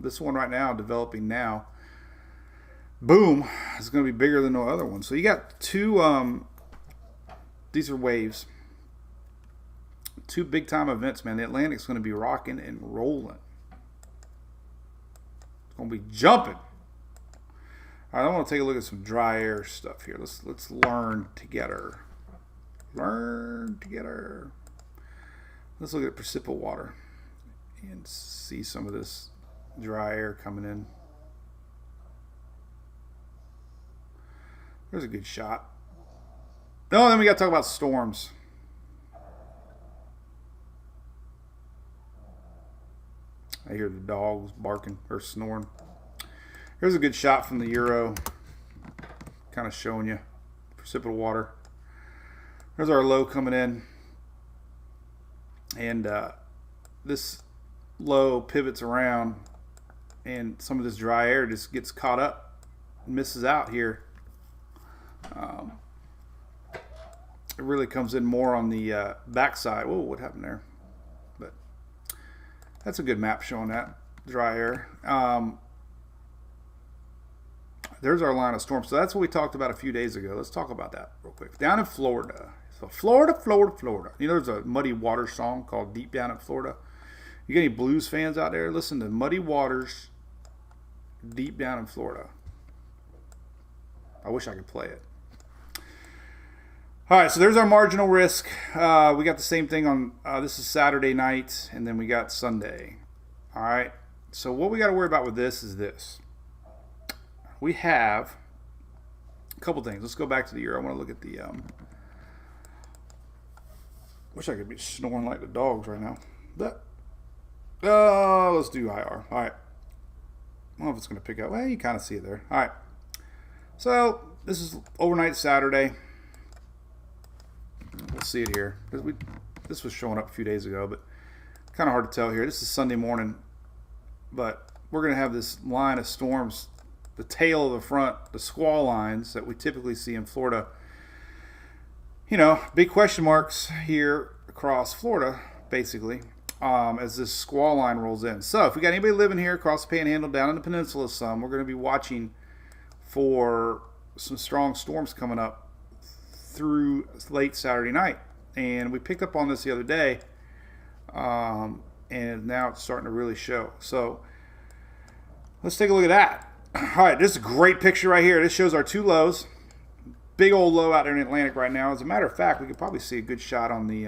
This one right now, developing now. Boom, it's going to be bigger than no other one. So you got two. These are waves. Two big-time events, man. The Atlantic's going to be rocking and rolling. Gonna be jumping. All right, I want to take a look at some dry air stuff here. Let's learn together. Learn together. Let's look at precipitable water and see some of this dry air coming in. There's a good shot. Oh, then we got to talk about storms. I hear the dogs barking or snoring. Here's a good shot from the Euro. Kind of showing you precipitable water. There's our low coming in. And this low pivots around and some of this dry air just gets caught up, misses out here. It really comes in more on the backside. Whoa, what happened there? But that's a good map showing that dry air. There's our line of storm. So that's what we talked about a few days ago. Let's talk about that real quick. Down in Florida. So Florida. You know, there's a Muddy Waters song called Deep Down in Florida. You got any blues fans out there? Listen to Muddy Waters, Deep Down in Florida. I wish I could play it. All right, so there's our marginal risk. We got the same thing on, this is Saturday night, and then we got Sunday. All right, so what we got to worry about with this is this. We have a couple things. Let's go back to the year. I want to look at the, wish I could be snoring like the dogs right now. But, let's do IR. All right. I don't know if it's going to pick up. Well, you kind of see it there. All right. So, this is overnight Saturday. We'll see it here. This was showing up a few days ago, but kind of hard to tell here. This is Sunday morning, but we're going to have this line of storms, the tail of the front, the squall lines that we typically see in Florida. You know, big question marks here across Florida, basically, as this squall line rolls in. So if we got anybody living here across the Panhandle, down in the peninsula some, we're going to be watching for some strong storms coming up through late Saturday night. And we picked up on this the other day, and now it's starting to really show. So let's take a look at that. All right, this is a great picture right here. This shows our two lows. Big old low out there in the Atlantic right now. As a matter of fact, we could probably see a good shot on the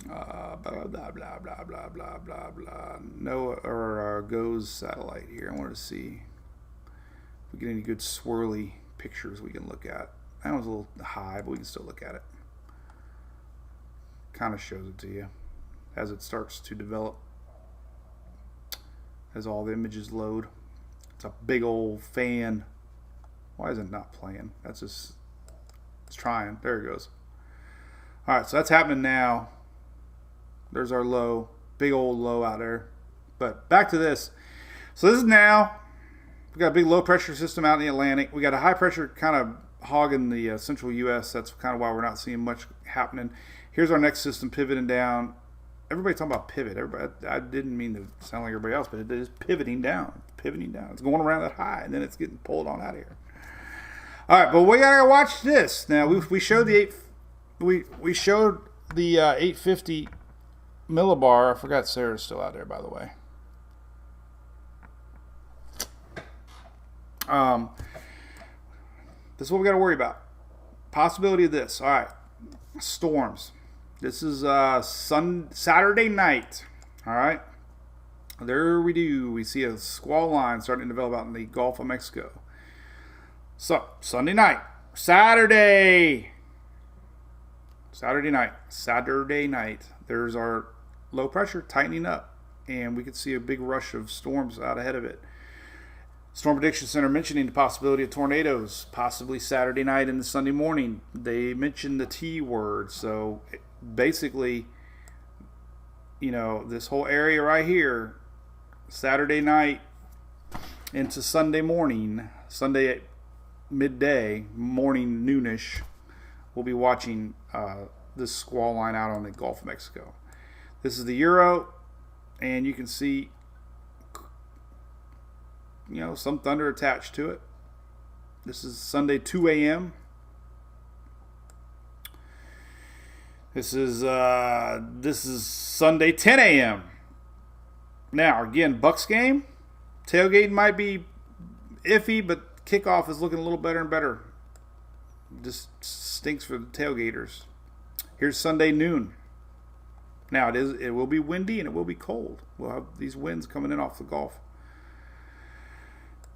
blah blah blah blah blah blah blah blah NOAA or GOES satellite here. I wanted to see if we get any good swirly pictures we can look at. That one's a little high, but we can still look at it. Kind of shows it to you as it starts to develop, as all the images load. It's a big old fan. Why is it not playing? That's just, it's trying. There it goes. All right, so that's happening now. There's our low, big old low out there. But back to this. So this is now. We got a big low pressure system out in the Atlantic. We got a high pressure kind of hogging the central U.S. That's kind of why we're not seeing much happening. Here's our next system pivoting down. Everybody talking about pivot. Everybody, I didn't mean to sound like everybody else, but it is pivoting down. It's going around that high, and then it's getting pulled on out of here. All right, but we gotta watch this. Now we showed the we showed the 850 millibar. I forgot Sarah's still out there, by the way. This is what we got to worry about. Possibility of this. All right, storms. This is Saturday night. All right, there we do. We see a squall line starting to develop out in the Gulf of Mexico. So Sunday night, Saturday night. There's our low pressure tightening up, and we could see a big rush of storms out ahead of it. Storm Prediction Center mentioning the possibility of tornadoes, possibly Saturday night and the Sunday morning. They mentioned the T word. So basically, you know, this whole area right here, Saturday night into Sunday morning, Sunday at midday, morning, noonish, we'll be watching this squall line out on the Gulf of Mexico. This is the Euro, and you can see, you know, some thunder attached to it. This is Sunday 2 a.m. This is Sunday 10 a.m. Now again, Bucks game. Tailgating might be iffy, but kickoff is looking a little better and better. Just stinks for the tailgaters. Here's Sunday noon. Now it will be windy and it will be cold. We'll have these winds coming in off the Gulf.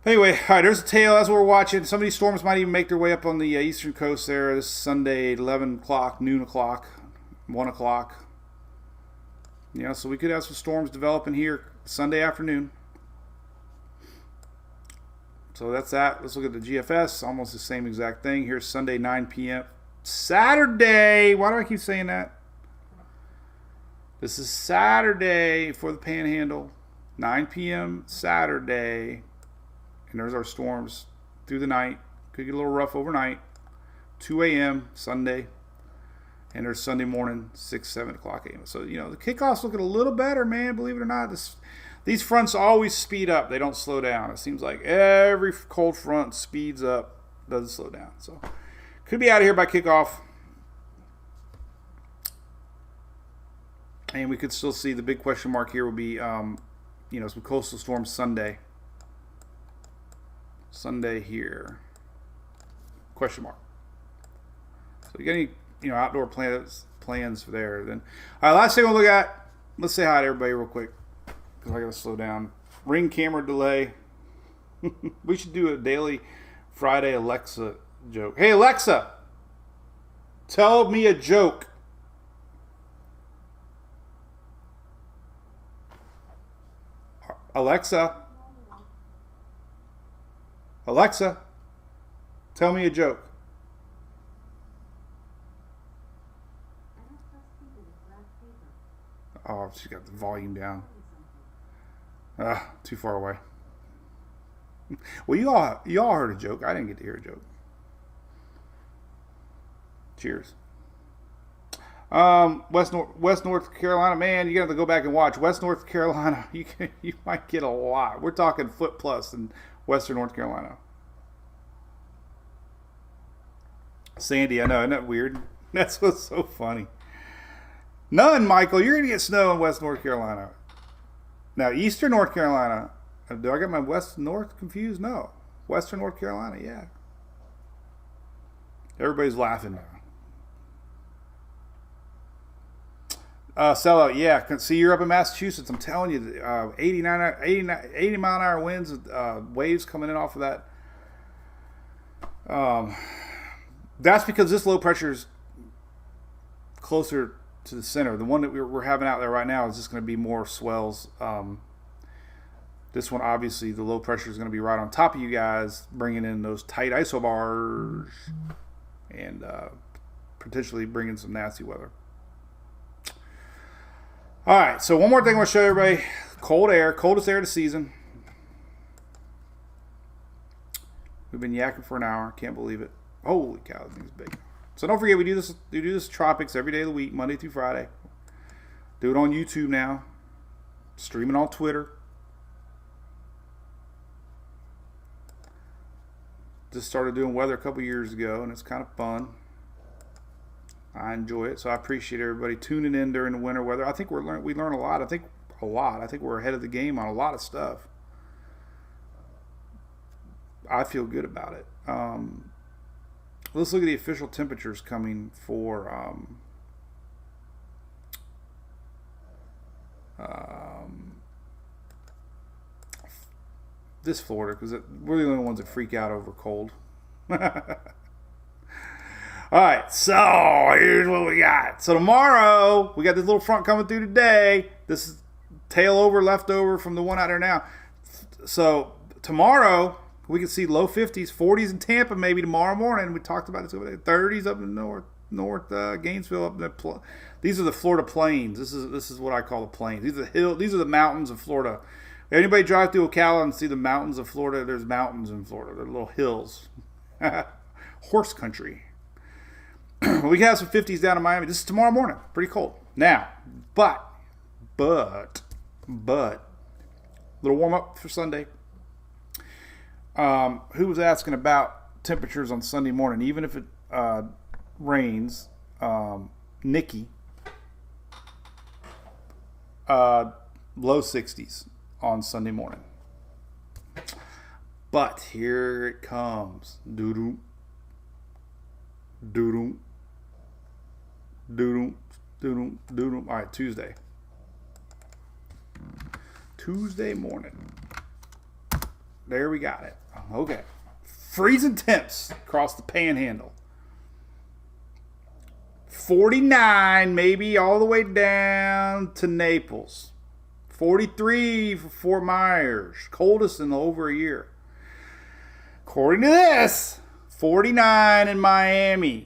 Anyway, all right, there's a tail. That's what we're watching. Some of these storms might even make their way up on the eastern coast there. This is Sunday, 11 o'clock, noon o'clock, 1 o'clock. Yeah, so we could have some storms developing here Sunday afternoon. So that's that. Let's look at the GFS. Almost the same exact thing. Here's Sunday, 9 p.m. Saturday. Why do I keep saying that? This is Saturday for the Panhandle. 9 p.m. Saturday. And there's our storms through the night. Could get a little rough overnight. 2 a.m. Sunday. And there's Sunday morning, 6, 7 o'clock a.m. So, the kickoff's looking a little better, man. Believe it or not. These fronts always speed up. They don't slow down. It seems like every cold front speeds up, doesn't slow down. So, could be out of here by kickoff. And we could still see the big question mark here will be, some coastal storms Sunday. Sunday here. Question mark. So, you got any, outdoor plans for there? Then, all right, last thing we'll look at. Let's say hi to everybody real quick, because I got to slow down. Ring camera delay. We should do a daily Friday Alexa joke. Hey, Alexa, tell me a joke. Alexa, tell me a joke. Oh, she's got the volume down. Too far away. Well, you all heard a joke. I didn't get to hear a joke. Cheers. West North Carolina, man, you got to go back and watch West North Carolina. You might get a lot. We're talking foot plus in Western North Carolina. Sandy, I know, isn't that weird? That's what's so funny. None, Michael. You're going to get snow in West North Carolina. Now, Eastern North Carolina. Do I get my West North confused? No. Western North Carolina, yeah. Everybody's laughing now. Sellout, yeah. See, you're up in Massachusetts. I'm telling you, 80 mile-an-hour winds, waves coming in off of that. That's because this low pressure is closer to the center. The one that we're having out there right now is just going to be more swells. This one, obviously, the low pressure is going to be right on top of you guys, bringing in those tight isobars and potentially bringing some nasty weather. All right, so one more thing I want to show everybody. Cold air, coldest air of the season. We've been yakking for an hour. Can't believe it. Holy cow, this thing's big. So don't forget, we do this tropics every day of the week, Monday through Friday. Do it on YouTube now. Stream it on Twitter. Just started doing weather a couple years ago, and it's kind of fun. I enjoy it, so I appreciate everybody tuning in during the winter weather. I think we learn a lot. I think we're ahead of the game on a lot of stuff. I feel good about it. Let's look at the official temperatures coming for this Florida, because we're the only ones that freak out over cold. All right, so here's what we got. So tomorrow, we got this little front coming through today. This is leftover from the one out there now. So tomorrow, we can see low 50s, 40s in Tampa maybe tomorrow morning. We talked about this over there. 30s up in north Gainesville. Up in these are the Florida plains. This is what I call the plains. These are the mountains of Florida. Anybody drive through Ocala and see the mountains of Florida? There's mountains in Florida. They're little hills. Horse country. We have some 50s down in Miami. This is tomorrow morning. Pretty cold. Now, but, little warm up for Sunday. Who was asking about temperatures on Sunday morning? Even if it rains, Nikki, low 60s on Sunday morning. But here it comes. Doo-doo. Doo-doo. Doo-doo. Doo-doo. Doo-doo. All right, Tuesday morning. There we got it. Okay. Freezing temps across the Panhandle. 49 maybe all the way down to Naples. 43 for Fort Myers. Coldest in over a year. According to this, 49 in Miami.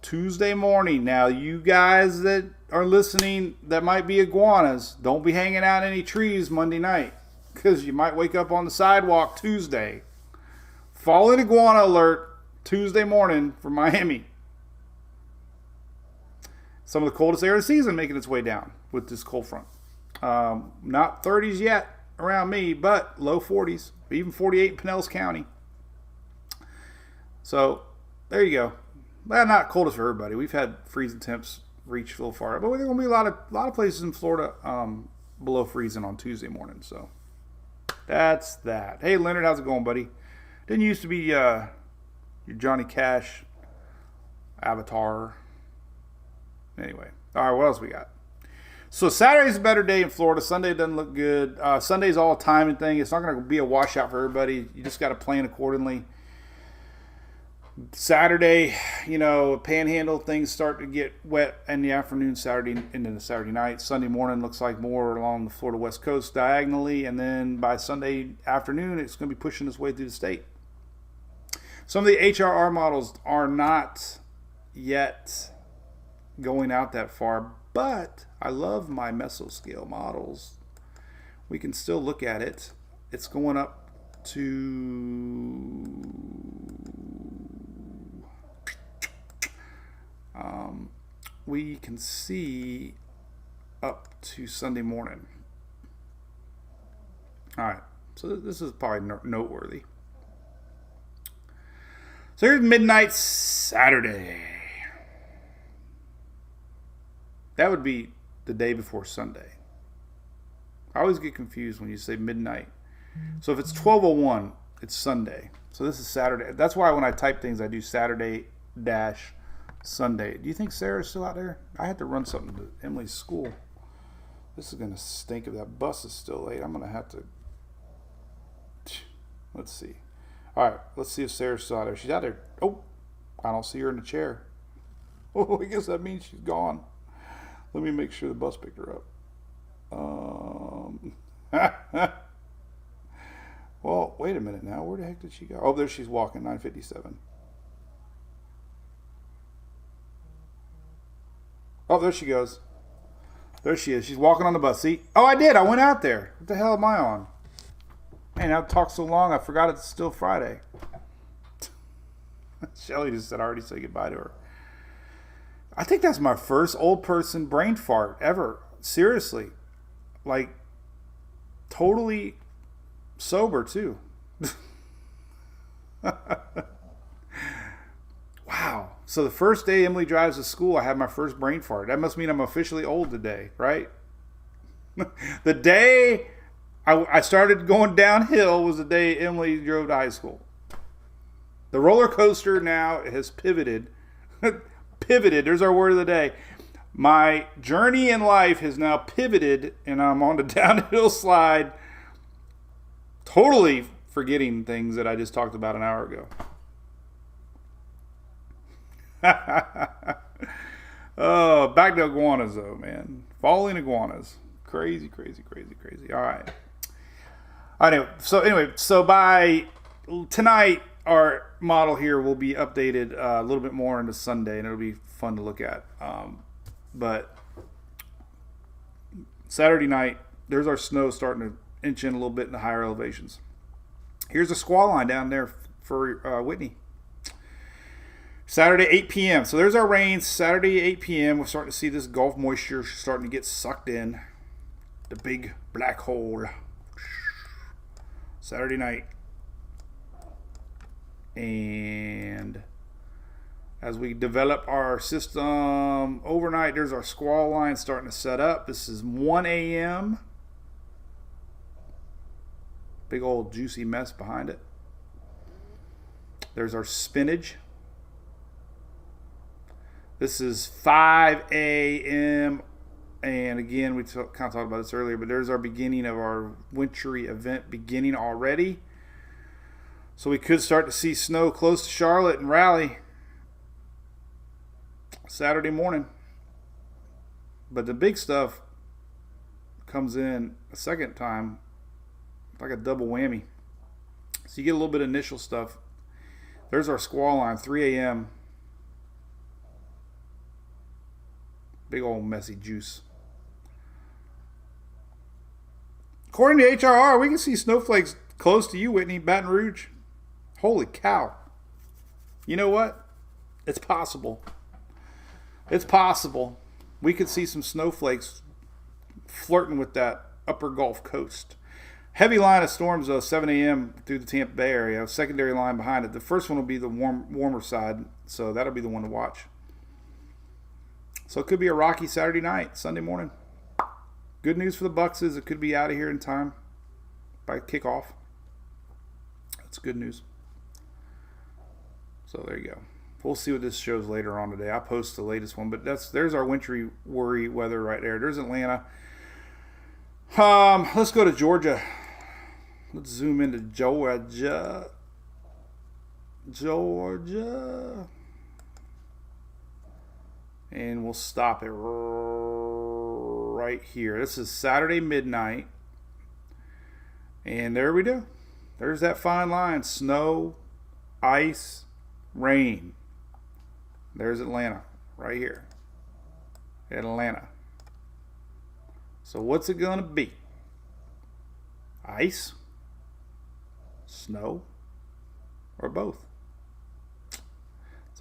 Tuesday morning. Now, you guys that are listening that might be iguanas, don't be hanging out in any trees Monday night, because you might wake up on the sidewalk Tuesday. Fallen iguana alert Tuesday morning for Miami. Some of the coldest air of the season making its way down with this cold front. Not 30s yet around me, but low 40s, even 48 in Pinellas County. So there you go. Well, not coldest for everybody. We've had freezing temps reach a little far, but there's going to be a lot of places in Florida below freezing on Tuesday morning. So that's that. Hey, Leonard, how's it going, buddy? Didn't used to be your Johnny Cash avatar. Anyway, all right, what else we got? So Saturday's a better day in Florida. Sunday doesn't look good. Sunday's all a timing thing. It's not going to be a washout for everybody. You just got to plan accordingly. Saturday, Panhandle, things start to get wet in the afternoon, Saturday into the Saturday night. Sunday morning looks like more along the Florida West Coast diagonally, and then by Sunday afternoon, it's going to be pushing its way through the state. Some of the HRR models are not yet going out that far, but I love my mesoscale models. We can still look at it. It's going up to we can see up to Sunday morning. All right, so this is probably noteworthy. So here's midnight Saturday. That would be the day before Sunday. I always get confused when you say midnight. So if it's 12:01, it's Sunday. So this is Saturday. That's why when I type things, I do Saturday dash Sunday. Do you think Sarah's still out there? I had to run something to Emily's school. This is going to stink if that bus is still late. I'm going to have to... Let's see. All right, let's see if Sarah's still out there. She's out there. Oh, I don't see her in the chair. Oh, I guess that means she's gone. Let me make sure the bus picked her up. Well, wait a minute now. Where the heck did she go? Oh, there she's walking, 9:57. Oh, there she goes. There she is. She's walking on the bus. See? Oh, I did. I went out there. What the hell am I on? Man, I've talked so long, I forgot it's still Friday. Shelly just said I already said goodbye to her. I think that's my first old person brain fart ever. Seriously. Like, totally sober, too. Wow. So the first day Emily drives to school, I have my first brain fart. That must mean I'm officially old today, right? The day I started going downhill was the day Emily drove to high school. The roller coaster now has pivoted. Pivoted. There's our word of the day. My journey in life has now pivoted, and I'm on the downhill slide, totally forgetting things that I just talked about an hour ago. Oh, back to iguanas though, man. Falling iguanas. Crazy, crazy, crazy, crazy. All right. Anyway, so by tonight, our model here will be updated a little bit more into Sunday, and it'll be fun to look at. But Saturday night, there's our snow starting to inch in a little bit in the higher elevations. Here's a squall line down there for Whitney. Saturday, 8 p.m. So there's our rain. Saturday, 8 p.m. We're starting to see this Gulf moisture starting to get sucked in. The big black hole. Saturday night. And as we develop our system overnight, there's our squall line starting to set up. This is 1 a.m. Big old juicy mess behind it. There's our spinach. This is 5 a.m. And again, we kind of talked about this earlier, but there's our beginning of our wintry event beginning already. So we could start to see snow close to Charlotte and Raleigh Saturday morning. But the big stuff comes in a second time, like a double whammy. So you get a little bit of initial stuff. There's our squall line, 3 a.m. Big old messy juice. According to HRR, we can see snowflakes close to you, Whitney, Baton Rouge. Holy cow. You know what? It's possible. It's possible. We could see some snowflakes flirting with that upper Gulf Coast. Heavy line of storms, though, 7 a.m. through the Tampa Bay area. Secondary line behind it. The first one will be the warmer side, so that'll be the one to watch. So it could be a rocky Saturday night, Sunday morning. Good news for the Bucks is it could be out of here in time by kickoff. That's good news. So there you go. We'll see what this shows later on today. I'll post the latest one, but there's our wintry worry weather right there. There's Atlanta. Let's go to Georgia. Let's zoom into Georgia. And we'll stop it right here. This is Saturday midnight. And there we go. There's that fine line. Snow, ice, rain. There's Atlanta right here. Atlanta. So what's it going to be? Ice? Snow? Or both? So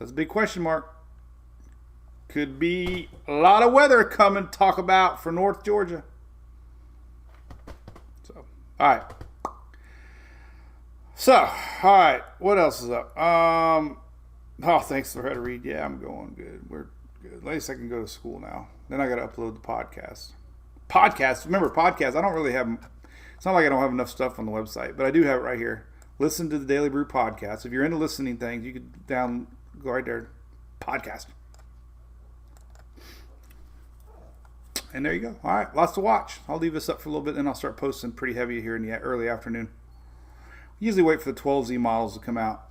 that's a big question mark. Could be a lot of weather coming to talk about for North Georgia. So, all right. So, all right. What else is up? Thanks, Loretta Reed. Yeah, I'm going good. We're good. At least I can go to school now. Then I got to upload the podcast. Remember, podcast. I don't really have. It's not like I don't have enough stuff on the website, but I do have it right here. Listen to the Daily Brew podcast. If you're into listening things, you could go right there. Podcast. And there you go. All right, lots to watch. I'll leave this up for a little bit, and I'll start posting pretty heavy here in the early afternoon. Usually wait for the 12Z models to come out,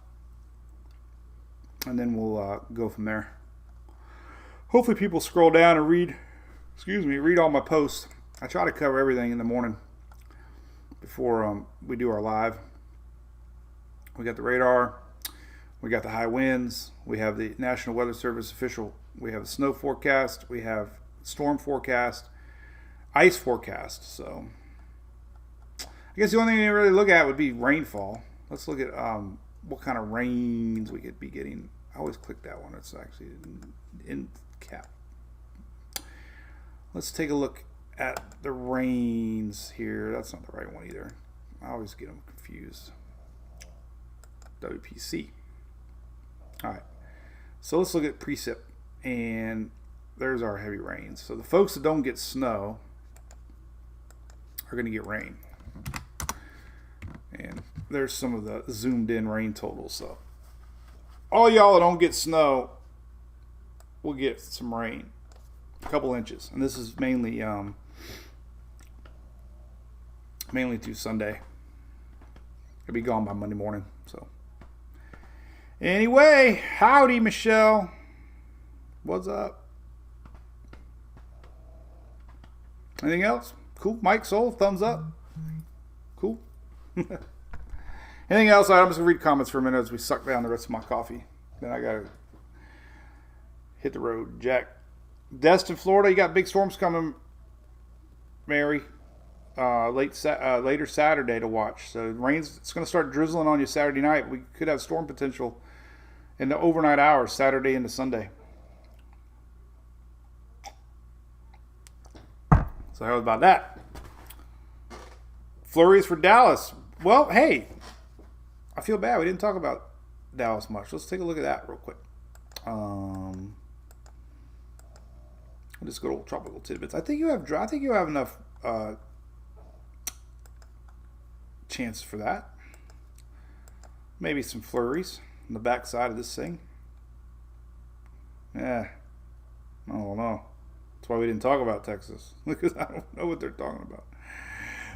and then we'll go from there. Hopefully people scroll down and read all my posts. I try to cover everything in the morning before we do our live. We got the radar. We got the high winds. We have the National Weather Service official. We have the snow forecast. We have storm forecast, ice forecast. So I guess the only thing you really look at would be rainfall. Let's look at what kind of rains we could be getting. I always click that one. It's actually in cap. Let's take a look at the rains here. That's not the right one either. I always get them confused. WPC. All right. So let's look at precip, and there's our heavy rains. So the folks that don't get snow are going to get rain. And there's some of the zoomed in rain totals. So all y'all that don't get snow will get some rain. A couple inches. And this is mainly through Sunday. It'll be gone by Monday morning. So anyway, howdy Michelle. What's up? Anything else? Cool. Mike Soul, thumbs up. Cool. Anything else? I'm just going to read comments for a minute as we suck down the rest of my coffee. Then I got to hit the road. Jack. Destin, Florida, you got big storms coming, Mary. Later Saturday to watch. So rain's, it's going to start drizzling on you Saturday night. We could have storm potential in the overnight hours, Saturday into Sunday. So how about that? Flurries for Dallas. Well, hey, I feel bad. We didn't talk about Dallas much. Let's take a look at that real quick. I'll just go to tropical tidbits. I think you have enough chances for that. Maybe some flurries on the back side of this thing. Yeah, I don't know. That's why we didn't talk about Texas, because I don't know what they're talking about.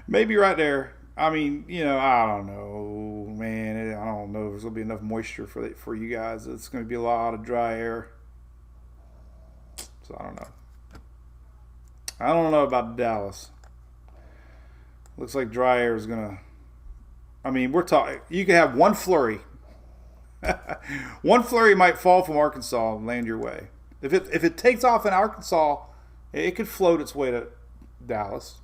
Maybe right there. I mean, I don't know, man. I don't know if there's going to be enough moisture for you guys. It's going to be a lot of dry air. So I don't know. I don't know about Dallas. Looks like dry air is going to... I mean, we're talking... You could have one flurry. One flurry might fall from Arkansas and land your way. If it takes off in Arkansas It could float its way to Dallas.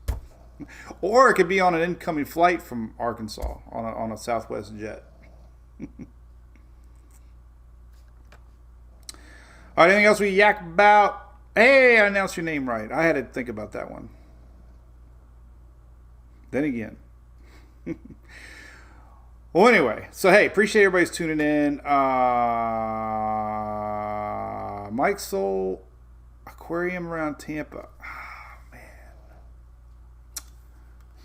Or it could be on an incoming flight from Arkansas on a Southwest jet. All right, anything else we yak about? Hey, I announced your name right. I had to think about that one. Then again. Well, anyway. So, hey, appreciate everybody's tuning in. Mike Soul Aquarium around Tampa. Oh,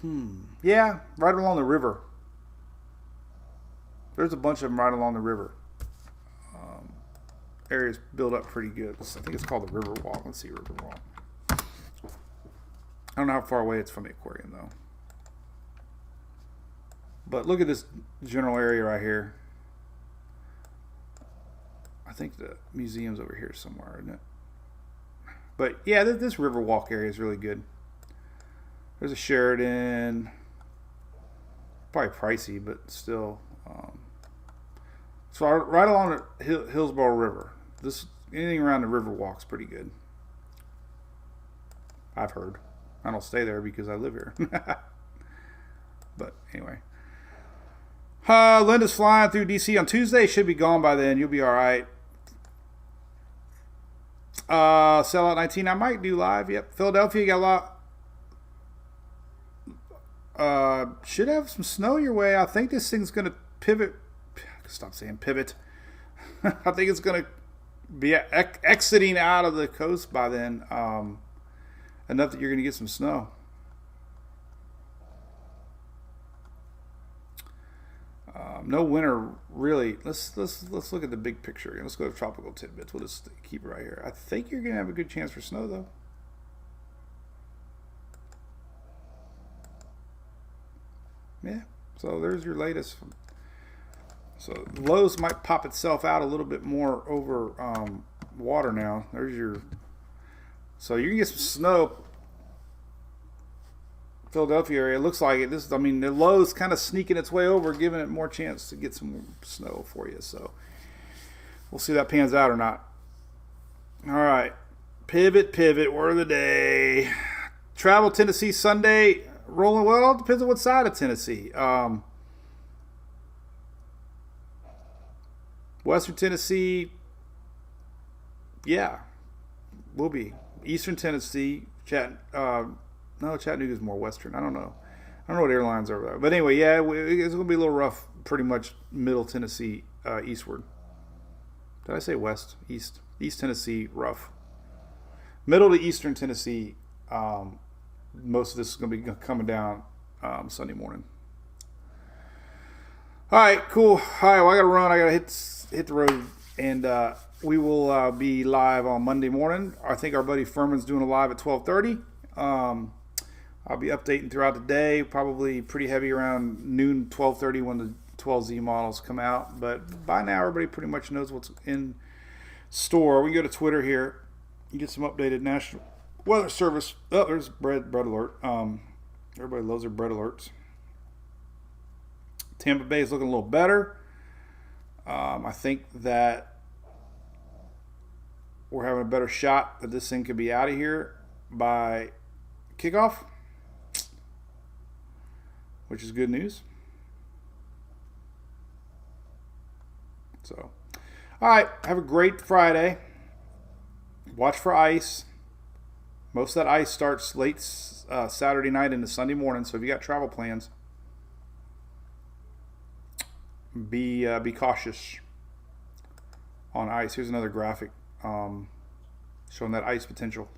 man. Yeah, right along the river. There's a bunch of them right along the river. Areas built up pretty good. I think it's called the River Walk. Let's see, River Walk. I don't know how far away it's from the aquarium, though. But look at this general area right here. I think the museum's over here somewhere, isn't it? But yeah, this River Walk area is really good. There's a Sheridan. Probably pricey, but still. So right along the Hillsborough River. Anything around the River Walk's pretty good. I've heard. I don't stay there because I live here. But anyway. Linda's flying through DC on Tuesday. Should be gone by then. You'll be all right. Sellout 19. I might do live. Yep. Philadelphia got a lot. Should have some snow your way. I think this thing's going to pivot. Stop saying pivot. I think it's going to be exiting out of the coast by then. Enough that you're going to get some snow. No winter really. Let's look at the big picture. Let's go to tropical tidbits. We'll just keep it right here. I think you're going to have a good chance for snow though. Yeah. So there's your latest. So lows might pop itself out a little bit more over water now. There's your. So you can get some snow. Philadelphia area. It looks like it. The low's kind of sneaking its way over, giving it more chance to get some snow for you. So we'll see if that pans out or not. All right. Pivot. Word of the day. Travel Tennessee Sunday. Rolling well. Depends on what side of Tennessee. Western Tennessee, yeah, will be. Eastern Tennessee, Chattanooga's more western. I don't know what airlines are there. But anyway, yeah, it's going to be a little rough, pretty much middle Tennessee eastward. Did I say west? East Tennessee, rough. Middle to eastern Tennessee, most of this is going to be coming down Sunday morning. All right, cool. All right, well, I got to run. I got to hit the road, and we will be live on Monday morning. I think our buddy Furman's doing a live at 12:30. I'll be updating throughout the day, probably pretty heavy around noon, 12:30 when the 12Z models come out. But by now, everybody pretty much knows what's in store. We can go to Twitter here. You get some updated National Weather Service. Oh, there's bread alert. Everybody loves their bread alerts. Tampa Bay is looking a little better. I think that we're having a better shot that this thing could be out of here by kickoff, which is good news. So, all right, have a great Friday. Watch for ice. Most of that ice starts late Saturday night into Sunday morning, so if you got travel plans, be cautious on ice. Here's another graphic showing that ice potential.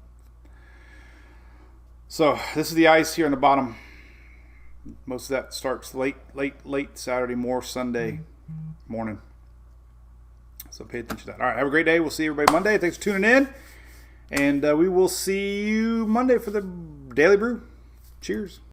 So this is the ice here on the bottom. Most of that starts late Saturday, more Sunday morning. So pay attention to that. All right, have a great day. We'll see everybody Monday. Thanks for tuning in. And we will see you Monday for the Daily Brew. Cheers.